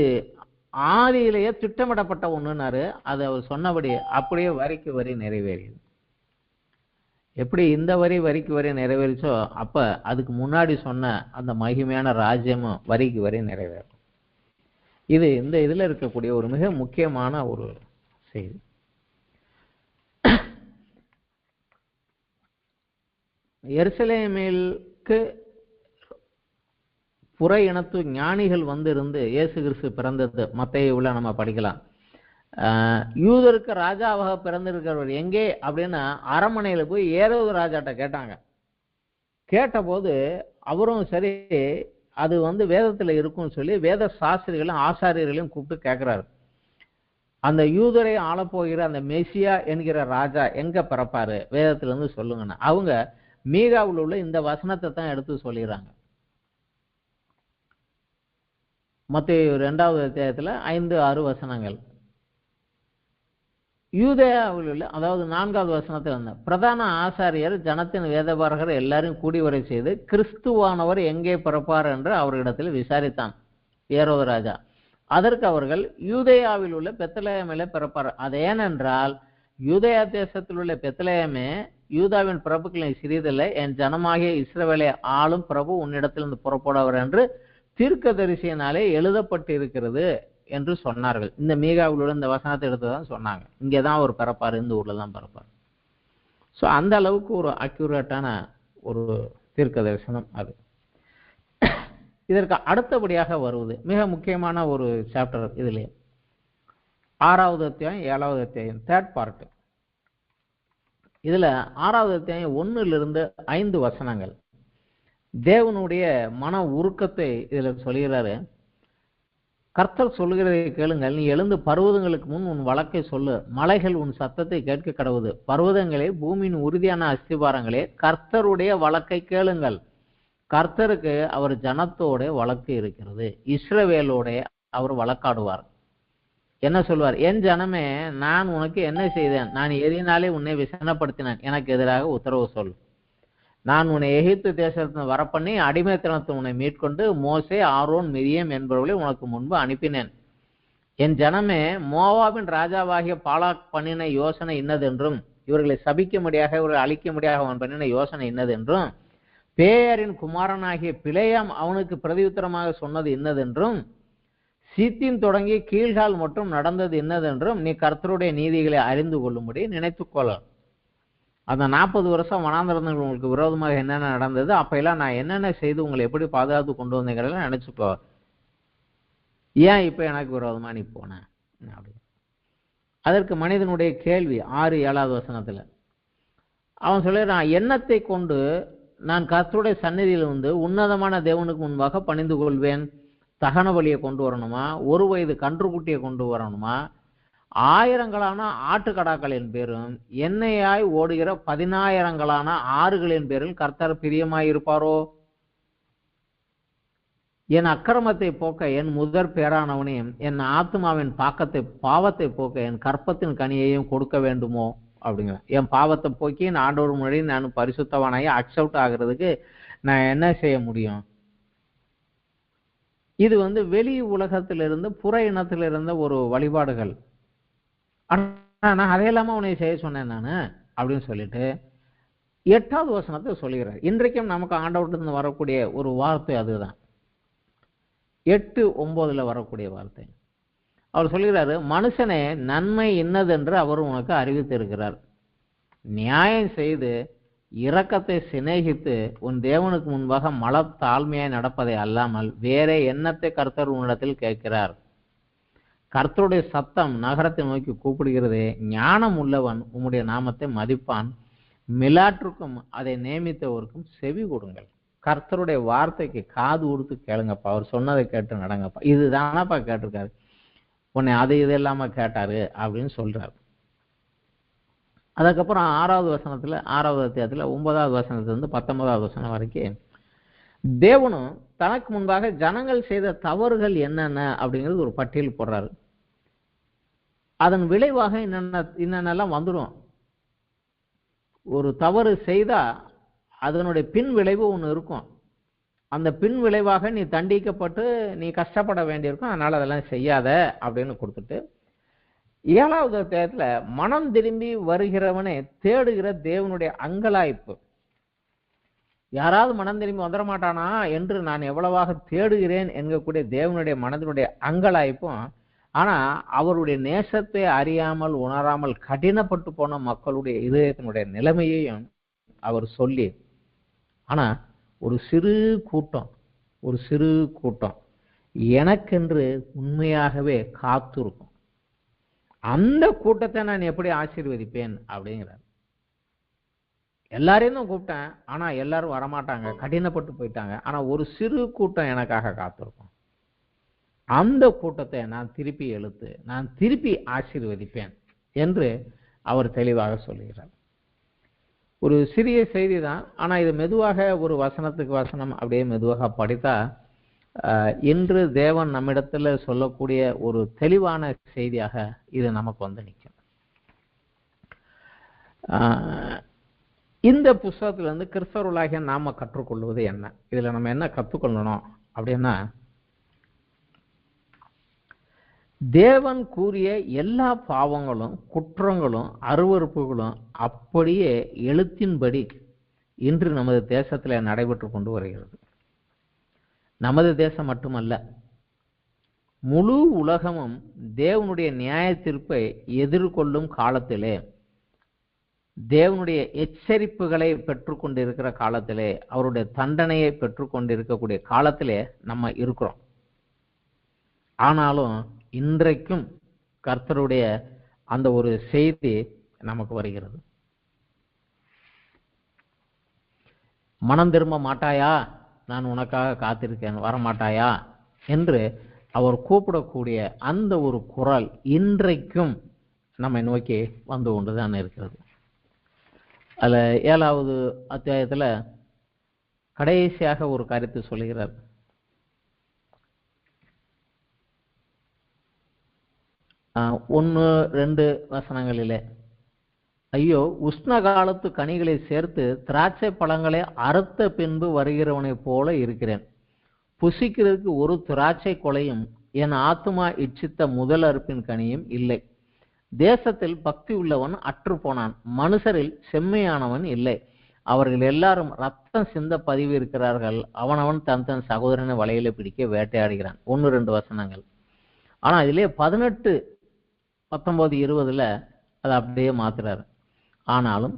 ஆதியிலேயே திட்டமிடப்பட்ட ஒண்ணுன்னாரு. அது அவர் சொன்னபடி அப்படியே வரிக்கு வரி நிறைவேறியது. எப்படி இந்த வரிக்கு வரி நிறைவேறிச்சோ, அப்ப அதுக்கு முன்னாடி சொன்ன அந்த மகிமையான ராஜ்யமும் வரிக்கு வரி நிறைவேறும். இது இந்த இதுல இருக்கக்கூடிய ஒரு மிக முக்கியமான ஒரு செய்தி. எருசலேமிற்கு புற இனத்து ஞானிகள் இருந்து இயேசு கிறிஸ்து பிறந்தது மத்தேயுல நம்ம படிக்கலாம். யூதருக்கு ராஜாவாக பிறந்திருக்கிறவர் எங்கே அப்படின்னு அரண்மனையில போய் ஏரோது ராஜாட்ட கேட்டாங்க. கேட்டபோது அவரும் சரி அது வேதத்துல இருக்கும்னு சொல்லி வேத சாஸ்திரிகளையும் ஆசாரியர்களையும் கூப்பிட்டு கேட்கிறாரு. அந்த யூதரை ஆளப்போகிற அந்த மெசியா என்கிற ராஜா எங்க பிறப்பாரு, வேதத்துல இருந்து சொல்லுங்கன்னு. அவங்க மீகாவில் உள்ள இந்த வசனத்தை தான் எடுத்து சொல்லிடுறாங்க. மத்தேயு 2வது அத்தியாயத்துல 5-6 வசனங்கள். யூதேயாவில் உள்ள, அதாவது 4வது வசனத்துல பிரதான ஆசாரியர் ஜனத்தின் வேதபாரகர் எல்லாரையும் கூடி வரை செய்து கிறிஸ்துவானவர் எங்கே பிறப்பார் என்று அவர்களிடத்தில் விசாரித்தான் ஏரோது ராஜா. அதற்கு அவர்கள் யூதேயாவில் உள்ள பெத்லகேமிலே பிறப்பார். அது ஏனென்றால் யூதேயா தேசத்தில் உள்ள பெத்லெகேமே, யூதாவின் பிரபுக்களை சிறிதில்லை, என் ஜனமாகிய இஸ்ரவேலை ஆளும் பிரபு உன்னிடத்திலிருந்து புறப்படுவர் என்று தீர்க்கதரிசியினாலே எழுதப்பட்டிருக்கிறது என்று சொன்னார்கள். இந்த மீகாவிலுள்ள இந்த வசனத்தை எடுத்துதான் சொன்னாங்க. இங்கேதான் அவர் பிறப்பாரு, இந்த ஊர்ல தான் பிறப்பார். ஸோ அந்த அளவுக்கு ஒரு அக்யூரேட்டான ஒரு தீர்க்க தரிசனம் அது. இதற்கு அடுத்தபடியாக வருவது மிக முக்கியமான ஒரு சாப்டர். இதுலேயே 6வது அத்தியாயம் 7வது அத்தியாயம் தேர்ட் பார்ட். இதுல 6வது அத்தியாயம் 1லிருந்து 5 வசனங்கள் தேவனுடைய மன உருக்கத்தை இதுல சொல்கிறாரு. கர்த்தர் சொல்லுகிறதை கேளுங்கள், நீ எழுந்து பர்வதங்களுக்கு முன் உன் வழக்கை சொல்லு, மலைகள் உன் சத்தத்தை கேட்க கடவுது, பர்வதங்களே பூமியின் உறுதியான அஸ்திபாரங்களே கர்த்தருடைய வழக்கை கேளுங்கள். கர்த்தருக்கு அவர் ஜனத்தோட வழக்கு இருக்கிறது, இஸ்ரவேலோட அவர் வழக்காடுவார். என்ன சொல்வார்? என் ஜனமே, நான் உனக்கு என்ன செய்தேன்? நான் எதினாலே உன்னை விசனப்படுத்தினேன், எனக்கு எதிராக உத்தரவு சொல். நான் உன்னை எகிப்து தேசத்திலிருந்து வரப்பண்ணி அடிமைத்தனத்தை உன்னை மீட்கொண்டு மோசே, ஆரோன், மிரியம் என்பவர்களை உனக்கு முன்பு அனுப்பினேன். என் ஜனமே, மோவாபின் ராஜாவாகிய பாலாக் பண்ணின யோசனை இன்னதென்றும், இவர்களை சபிக்கும்படியாக இவர்களை அழிக்கும்படியாக அவன் பண்ணின யோசனை இன்னதென்றும், பேயரின் குமாரனாகிய பிலேயாம் அவனுக்கு பிரதியுத்தரமாக சொன்னது இன்னதென்றும், சீத்தின் தொடங்கி கீழ்கால் மற்றும் நடந்தது இன்னதென்றும் நீ கர்த்தருடைய நீதிகளை அறிந்து கொள்ளும்படி நினைத்துக்கொள்ள. அந்த 40 வருஷம் வனாந்திரங்கள் உங்களுக்கு விரோதமாக என்னென்ன நடந்தது, அப்பெல்லாம் நான் என்னென்ன செய்து உங்களை எப்படி பாதுகாத்து கொண்டு வந்தீங்களா நினைச்சுக்கோ. ஏன் இப்ப எனக்கு விரோதமா நீ போன அப்படி. அதற்கு மனிதனுடைய கேள்வி 6-7வது வசனத்துல அவன் சொல்லிடுறான், எண்ணத்தை கொண்டு நான் கர்த்தருடைய சந்நிதியில் வந்து உன்னதமான தேவனுக்கு முன்பாக பணிந்து கொள்வேன். தகன பலியை கொண்டு வரணுமா, 1 வயது கன்றுக்குட்டியை கொண்டு வரணுமா, 1000 ஆட்டுக்கடாக்களின் பேரும் எண்ணெயாய் ஓடுகிற 10,000 ஆறுகளின் பேரில் கர்த்தர் பிரியமாயிருப்பாரோ? என் அக்கிரமத்தை போக்க என் முதற் பேரானவனையும் என் ஆத்மாவின் பாவத்தை போக்க என் கற்பத்தின் கனியையும் கொடுக்க வேண்டுமோ அப்படிங்கிற. என் பாவத்தை போக்கி என் ஆண்டவர் முன்னாடி நான் பரிசுத்தவானாகி அக்செப்ட் ஆகிறதுக்கு நான் என்ன செய்ய முடியும்? இது வெளி உலகத்திலிருந்து புற இனத்திலிருந்த ஒரு வழிபாடுகள். ஆனா அதையெல்லாம உன்னை செய்ய சொன்னேன் நானு அப்படின்னு சொல்லிட்டு 8வது வசனத்தை சொல்லுகிறார். இன்றைக்கும் நமக்கு ஆண்டவர்கிட்ட வரக்கூடிய ஒரு வார்த்தை அதுதான். 8-9 வரக்கூடிய வார்த்தை. அவர் சொல்கிறாரு, மனுஷனே, நன்மை இன்னதென்று அவர் உனக்கு அறிவித்திருக்கிறார். நியாயம் செய்து இரக்கத்தை சிநேகித்து உன் தேவனுக்கு முன்பாக மல தாழ்மையாய் நடப்பதை அல்லாமல் வேற எண்ணத்தை கர்த்தர் உன்னிடத்தில் கேட்கிறார். கர்த்தருடைய சத்தம் நகரத்தை நோக்கி கூப்பிடுகிறது. ஞானம் உள்ளவன் உம்முடைய நாமத்தை மதிப்பான். மிலாற்றுக்கும் அதை நியமித்தவருக்கும் செவி கொடுங்கள். கர்த்தருடைய வார்த்தைக்கு காது கொடுத்து கேளுங்கப்பா, அவர் சொன்னதை கேட்டு நடங்கப்பா. இதுதானப்பா கேட்டிருக்காரு, உன்னை அது இது இல்லாம கேட்டாரு அப்படின்னு சொல்றாரு. அதுக்கப்புறம் 6வது வசனத்துல 6வது அத்தியாயத்துல 9வது வசனத்திலிருந்து 19வது வசனம் வரைக்கும் தேவனும் தனக்கு முன்பாக ஜனங்கள் செய்த தவறுகள் என்னென்ன அப்படிங்கிறது ஒரு பட்டியல் போடுறாரு. அதன் விளைவாக என்னென்னலாம் வந்துடும். ஒரு தவறு செய்தா அதனுடைய பின் விளைவு ஒன்று இருக்கும். அந்த பின் விளைவாக நீ தண்டிக்கப்பட்டு நீ கஷ்டப்பட வேண்டியிருக்கும், அதனால அதெல்லாம் செய்யாத அப்படின்னு கொடுத்துட்டு 7வது அத்தியாயத்துல மனம் திரும்பி வருகிறவனை தேடுகிற தேவனுடைய அங்கலாய்ப்பு. யாராவது மனம் திரும்பி வந்துட மாட்டானா என்று நான் எவ்வளவாக தேடுகிறேன் என்கக்கூடிய தேவனுடைய மனதினுடைய அங்கலாய்ப்பும், ஆனா அவருடைய நேசத்தை அறியாமல் உணராமல் கடினப்பட்டு போன மக்களுடைய இதயத்தினுடைய நிலைமையையும் அவர் சொல்லி, ஆனா ஒரு சிறு கூட்டம் எனக்கென்று உண்மையாகவே காத்திருக்கும். அந்த கூட்டத்தை நான் எப்படி ஆசீர்வதிப்பேன் அப்படிங்கிறார். எல்லாரையும் தான் கூப்பிட்டேன், ஆனா எல்லாரும் வரமாட்டாங்க, கடினப்பட்டு போயிட்டாங்க. ஆனா ஒரு சிறு கூட்டம் எனக்காக காத்திருக்கும். அந்த கூட்டத்தை நான் திருப்பி இழுத்து நான் திருப்பி ஆசீர்வதிப்பேன் என்று அவர் தெளிவாக சொல்லுகிறார். ஒரு சிறிய செய்தி தான், ஆனா இது மெதுவாக ஒரு வசனத்துக்கு வசனம் அப்படியே மெதுவாக படித்தா இன்று தேவன் நம்மிடத்துல சொல்லக்கூடிய ஒரு தெளிவான செய்தியாக இது நமக்கு நிற்கும். இந்த புஸ்தகத்திலிருந்து கிறிஸ்தவர்களாகிய நாம கற்றுக்கொள்வது என்ன? இதுல நம்ம என்ன கற்றுக்கொள்ளணும் அப்படின்னா, தேவன் கூறிய எல்லா பாவங்களும் குற்றங்களும் அருவருப்புகளும் அப்படியே எழுத்தின்படி இன்று நமது தேசத்தில் நடைபெற்று கொண்டு வருகிறது. நமது தேசம் மட்டுமல்ல, முழு உலகமும் தேவனுடைய நியாய தீர்ப்பை எதிர்கொள்ளும் காலத்திலே, தேவனுடைய எச்சரிப்புகளை பெற்றுக்கொண்டிருக்கிற காலத்திலே, அவருடைய தண்டனையை பெற்றுக்கொண்டிருக்கக்கூடிய காலத்திலே நம்ம இருக்கிறோம். ஆனாலும் இன்றைக்கும் கர்த்தருடைய அந்த ஒரு செய்தி நமக்கு வருகிறது. மனம் திரும்ப மாட்டாயா, நான் உனக்காக காத்திருக்கேன், வரமாட்டாயா என்று அவர் கூப்பிடக்கூடிய அந்த ஒரு குரல் இன்றைக்கும் நம்மை நோக்கி வந்து கொண்டுதான் இருக்கிறது. அதுல 7வது அத்தியாயத்துல கடைசியாக ஒரு கருத்து சொல்லுகிறார். 1-2 வசனங்களிலே, ஐயோ, உஷ்ண காலத்து கனிகளை சேர்த்து திராட்சை பழங்களை அறுத்த பின்பு வருகிறவனை போல இருக்கிறேன். புசிக்கிறதுக்கு ஒரு திராட்சை கொலையும் என் ஆத்துமா இச்சித்த முதல் அறுப்பின் கனியும் இல்லை. தேசத்தில் பக்தி உள்ளவன் அற்று போனான், மனுஷரில் செம்மையானவன் இல்லை. அவர்கள் எல்லாரும் ரத்தம் சிந்த பதிவு இருக்கிறார்கள். அவனவன் தன் தன் சகோதரனை வலையில பிடிக்க வேட்டையாடுகிறான். 1-2 வசனங்கள். ஆனா இதிலே 18, 19, 20ல அதை அப்படியே மாத்துறாரு. ஆனாலும்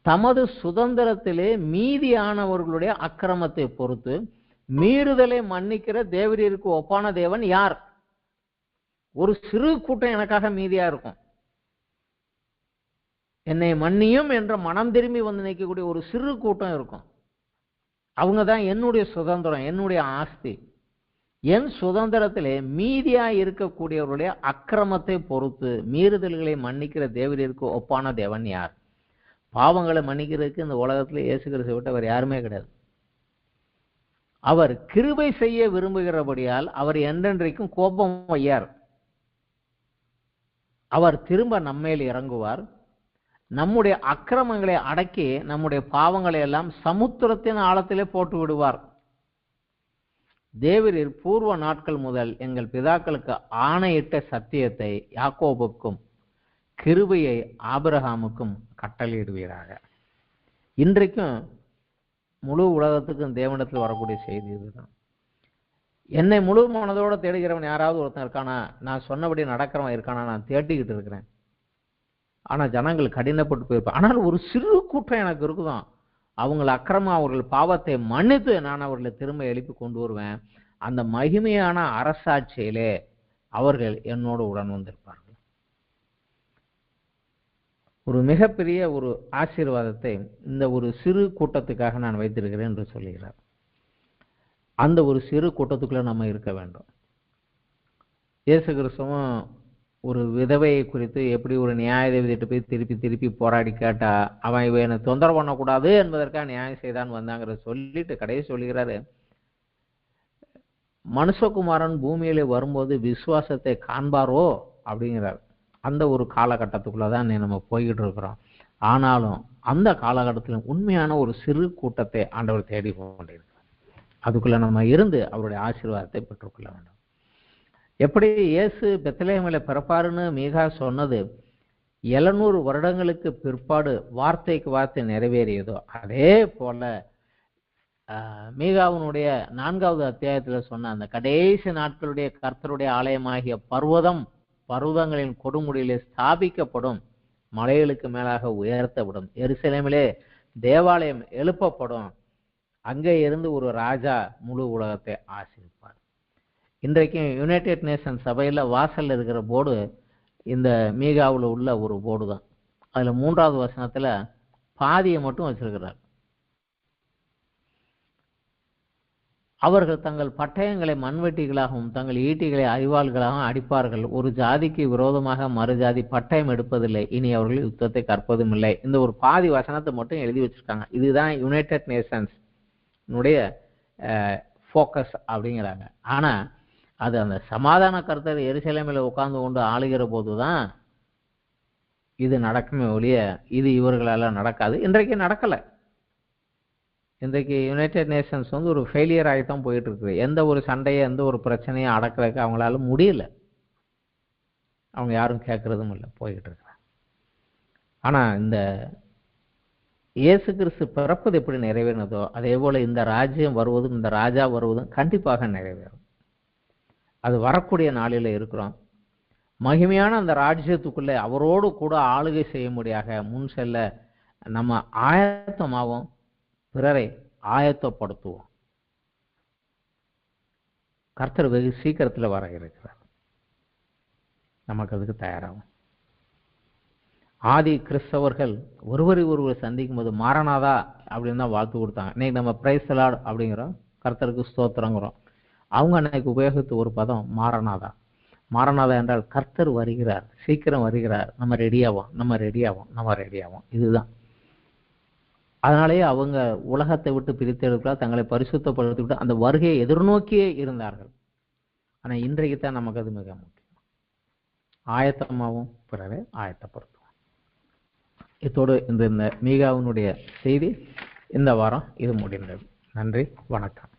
தமது சுதந்திரத்திலே மீதியானவர்களுடைய அக்கிரமத்தை பொறுத்து மீறுதலை மன்னிக்கிற தேவரீருக்கு ஒப்பான தேவன் யார்? ஒரு சிறு கூட்டம் எனக்காக மீதியா இருக்கும். என்னை மன்னியும் என்ற மனம் திரும்பி வந்து நிற்கக்கூடிய ஒரு சிறு கூட்டம் இருக்கும். அவங்க தான் என்னுடைய சுதந்திரம், என்னுடைய ஆஸ்தி. என் சுதந்திரத்திலே மீதியா இருக்கக்கூடியவருடைய அக்கிரமத்தை பொறுத்து மீறுதல்களை மன்னிக்கிற தேவரீருக்கு ஒப்பான தேவன் யார்? பாவங்களை மன்னிக்கிறதுக்கு இந்த உலகத்துல இயேசு கிறிஸ்துவை விட்டு அவர் யாருமே கிடையாது. அவர் கிருபை செய்ய விரும்புகிறபடியால் அவர் என்றென்றைக்கும் கோபம் வையார். அவர் திரும்ப நம்மேல் இறங்குவார். நம்முடைய அக்கிரமங்களை அடக்கி நம்முடைய பாவங்களை எல்லாம் சமுத்திரத்தின் ஆழத்திலே போட்டு விடுவார். தேவரீர் பூர்வ நாட்கள் முதல் எங்கள் பிதாக்களுக்கு ஆணையிட்ட சத்தியத்தை யாக்கோபுக்கும் கிருபையை ஆபிரகாமுக்கும் கட்டளையிடுவீராக. இன்றைக்கும் முழு உலகத்துக்கும் தேவனிடத்தில் வரக்கூடிய செய்தி இதுதான். என்னை முழு மனதோட தேடுகிறவன் யாராவது ஒருத்தன் இருக்கானா? நான் சொன்னபடி நடக்கிறவன் இருக்கானா? நான் தேடிக்கிட்டு இருக்கிறேன். ஆனா ஜனங்கள் கடினப்பட்டு போயிருப்பான். ஆனால் ஒரு சிறு கூட்டம் எனக்கு இருக்குதான். அவங்கள் அக்கிரமம், அவர்கள் பாவத்தை மன்னித்து நான் அவர்களை திரும்ப எழுப்பி கொண்டு வருவேன். அந்த மகிமையான அரசாட்சியிலே அவர்கள் என்னோடு உடன் வந்திருப்பார்கள். ஒரு மிகப்பெரிய ஒரு ஆசீர்வாதத்தை இந்த ஒரு சிறு கூட்டத்துக்காக நான் வைத்திருக்கிறேன் என்று சொல்லுகிறார். அந்த ஒரு சிறு கூட்டத்துக்குள்ள நம்ம இருக்க வேண்டும். இயேசு கிறிஸ்துவும் ஒரு விதவையை குறித்து எப்படி ஒரு நியாயாதிபதிட்டு போய் திருப்பி திருப்பி போராடி கேட்டா அவன் இவனை தொந்தரவு பண்ணக்கூடாது என்பதற்காக நியாயம் செய்தான் வந்தாங்கிற சொல்லிட்டு கடைசி சொல்லுகிறாரு, மனுஷகுமாரன் பூமியிலே வரும்போது விசுவாசத்தை காண்பாரோ அப்படிங்கிறார். அந்த ஒரு காலகட்டத்துக்குள்ளதான் நம்ம போய்கிட்டு இருக்கிறோம். ஆனாலும் அந்த காலகட்டத்தில் உண்மையான ஒரு சிறு கூட்டத்தை ஆண்டவர் தேடி கொண்டிருக்கிறார். அதுக்குள்ள நம்ம இருந்து அவருடைய ஆசீர்வாதத்தை பெற்றுக்கொள்ள வேண்டும். எப்படி இயேசு பெத்லகேமில் பிறப்பாருன்னு மீகா சொன்னது 700 வருடங்களுக்கு பிற்பாடு வார்த்தைக்கு வார்த்தை நிறைவேறியதோ, அதே போல மீகாவினுடைய 4வது அத்தியாயத்தில் சொன்ன அந்த கடைசி நாட்களுடைய கர்த்தருடைய ஆலயமாகிய பர்வதங்களின் கொடுமுடியிலே ஸ்தாபிக்கப்படும், மலைகளுக்கு மேலாக உயர்த்தப்படும், எருசலேமிலே தேவாலயம் எழுப்பப்படும், அங்கே இருந்து ஒரு ராஜா முழு உலகத்தை ஆசீர்வதிப்பார். இன்றைக்கு யுனைடெட் நேஷன் சபையில் வாசல்ல இருக்கிற போர்டு இந்த மீகாவில் உள்ள ஒரு போர்டு தான். அதுல 3வது வசனத்துல பாதியை மட்டும் வச்சிருக்கிறார். அவர்கள் தங்கள் பட்டயங்களை மண்வெட்டிகளாகவும் தங்கள் ஈட்டிகளை அறிவாள்களாகவும் அடிப்பார்கள். ஒரு ஜாதிக்கு விரோதமாக மறுஜாதி பட்டயம் எடுப்பதில்லை, இனி அவர்கள் யுத்தத்தை கற்பதும் இல்லை. இந்த ஒரு பாதி வசனத்தை மட்டும் எழுதி வச்சிருக்காங்க. இதுதான் யுனைடெட் நேஷன்ஸ் ஃபோக்கஸ் அப்படிங்கிறாங்க. ஆனா அது அந்த சமாதான கர்த்தர் எருசலேமில் உட்கார்ந்து கொண்டு ஆளுகிற போதுதான் இது நடக்குமே ஒழிய இது இவர்களெல்லாம் நடக்காது. இன்றைக்கு நடக்கலை. இன்றைக்கு யுனைடெட் நேஷன்ஸ் ஒரு ஃபெயிலியர் ஆகித்தான் போயிட்டு இருக்குது. எந்த ஒரு சண்டையை எந்த ஒரு பிரச்சனையும் அடக்கிறதுக்கு அவங்களால முடியல. அவங்க யாரும் கேட்கறதும் இல்லை, போய்கிட்டு இருக்கிறாங்க. ஆனால் இந்த இயேசு கிறிஸ்து பிறப்பது எப்படி நிறைவேறினதோ அதே போல இந்த ராஜ்யம் வருவதும் இந்த ராஜா வருவதும் கண்டிப்பாக நிறைவேறும். அது வரக்கூடிய நாளில் இருக்கிறோம். மகிமையான அந்த ராஜ்யத்துக்குள்ளே அவரோடு கூட ஆளுகை செய்ய முடியாக முன் செல்ல நம்ம ஆயத்தமாகவும் பிறரை ஆயத்தப்படுத்துவோம். கர்த்தர் வெகு சீக்கிரத்தில் வர இருக்கிறார். நமக்கு அதுக்கு தயாராகும். ஆதி கிறிஸ்தவர்கள் ஒருவரை ஒருவர் சந்திக்கும் போது மாரநாதா அப்படின்னு தான் வாழ்த்து கொடுத்தாங்க. இன்னைக்கு நம்ம பிரைஸ் தி லார்ட் அப்படிங்கிறோம், கர்த்தருக்கு ஸ்தோத்திரங்கிறோம். அவங்க அன்னைக்கு உபயோகித்த ஒரு பதம் மாரநாதா. மாரநாதா என்றால் கர்த்தர் வருகிறார், சீக்கிரம் வருகிறார், நம்ம ரெடியாகும். இதுதான். அதனாலேயே அவங்க உலகத்தை விட்டு பிரித்தெடுக்கலாம், தங்களை பரிசுத்தப்படுத்திவிட்டு அந்த வருகையை எதிர்நோக்கியே இருந்தார்கள். ஆனால் இன்றைக்கு தான் நமக்கு அது மிக முக்கியம். ஆயத்தமாகவும் பிறரை ஆயத்தப்படுத்துவோம். இதோடு இந்த மீகாவினுடைய செய்தி இந்த வாரம் இது முடிந்தது. நன்றி, வணக்கம்.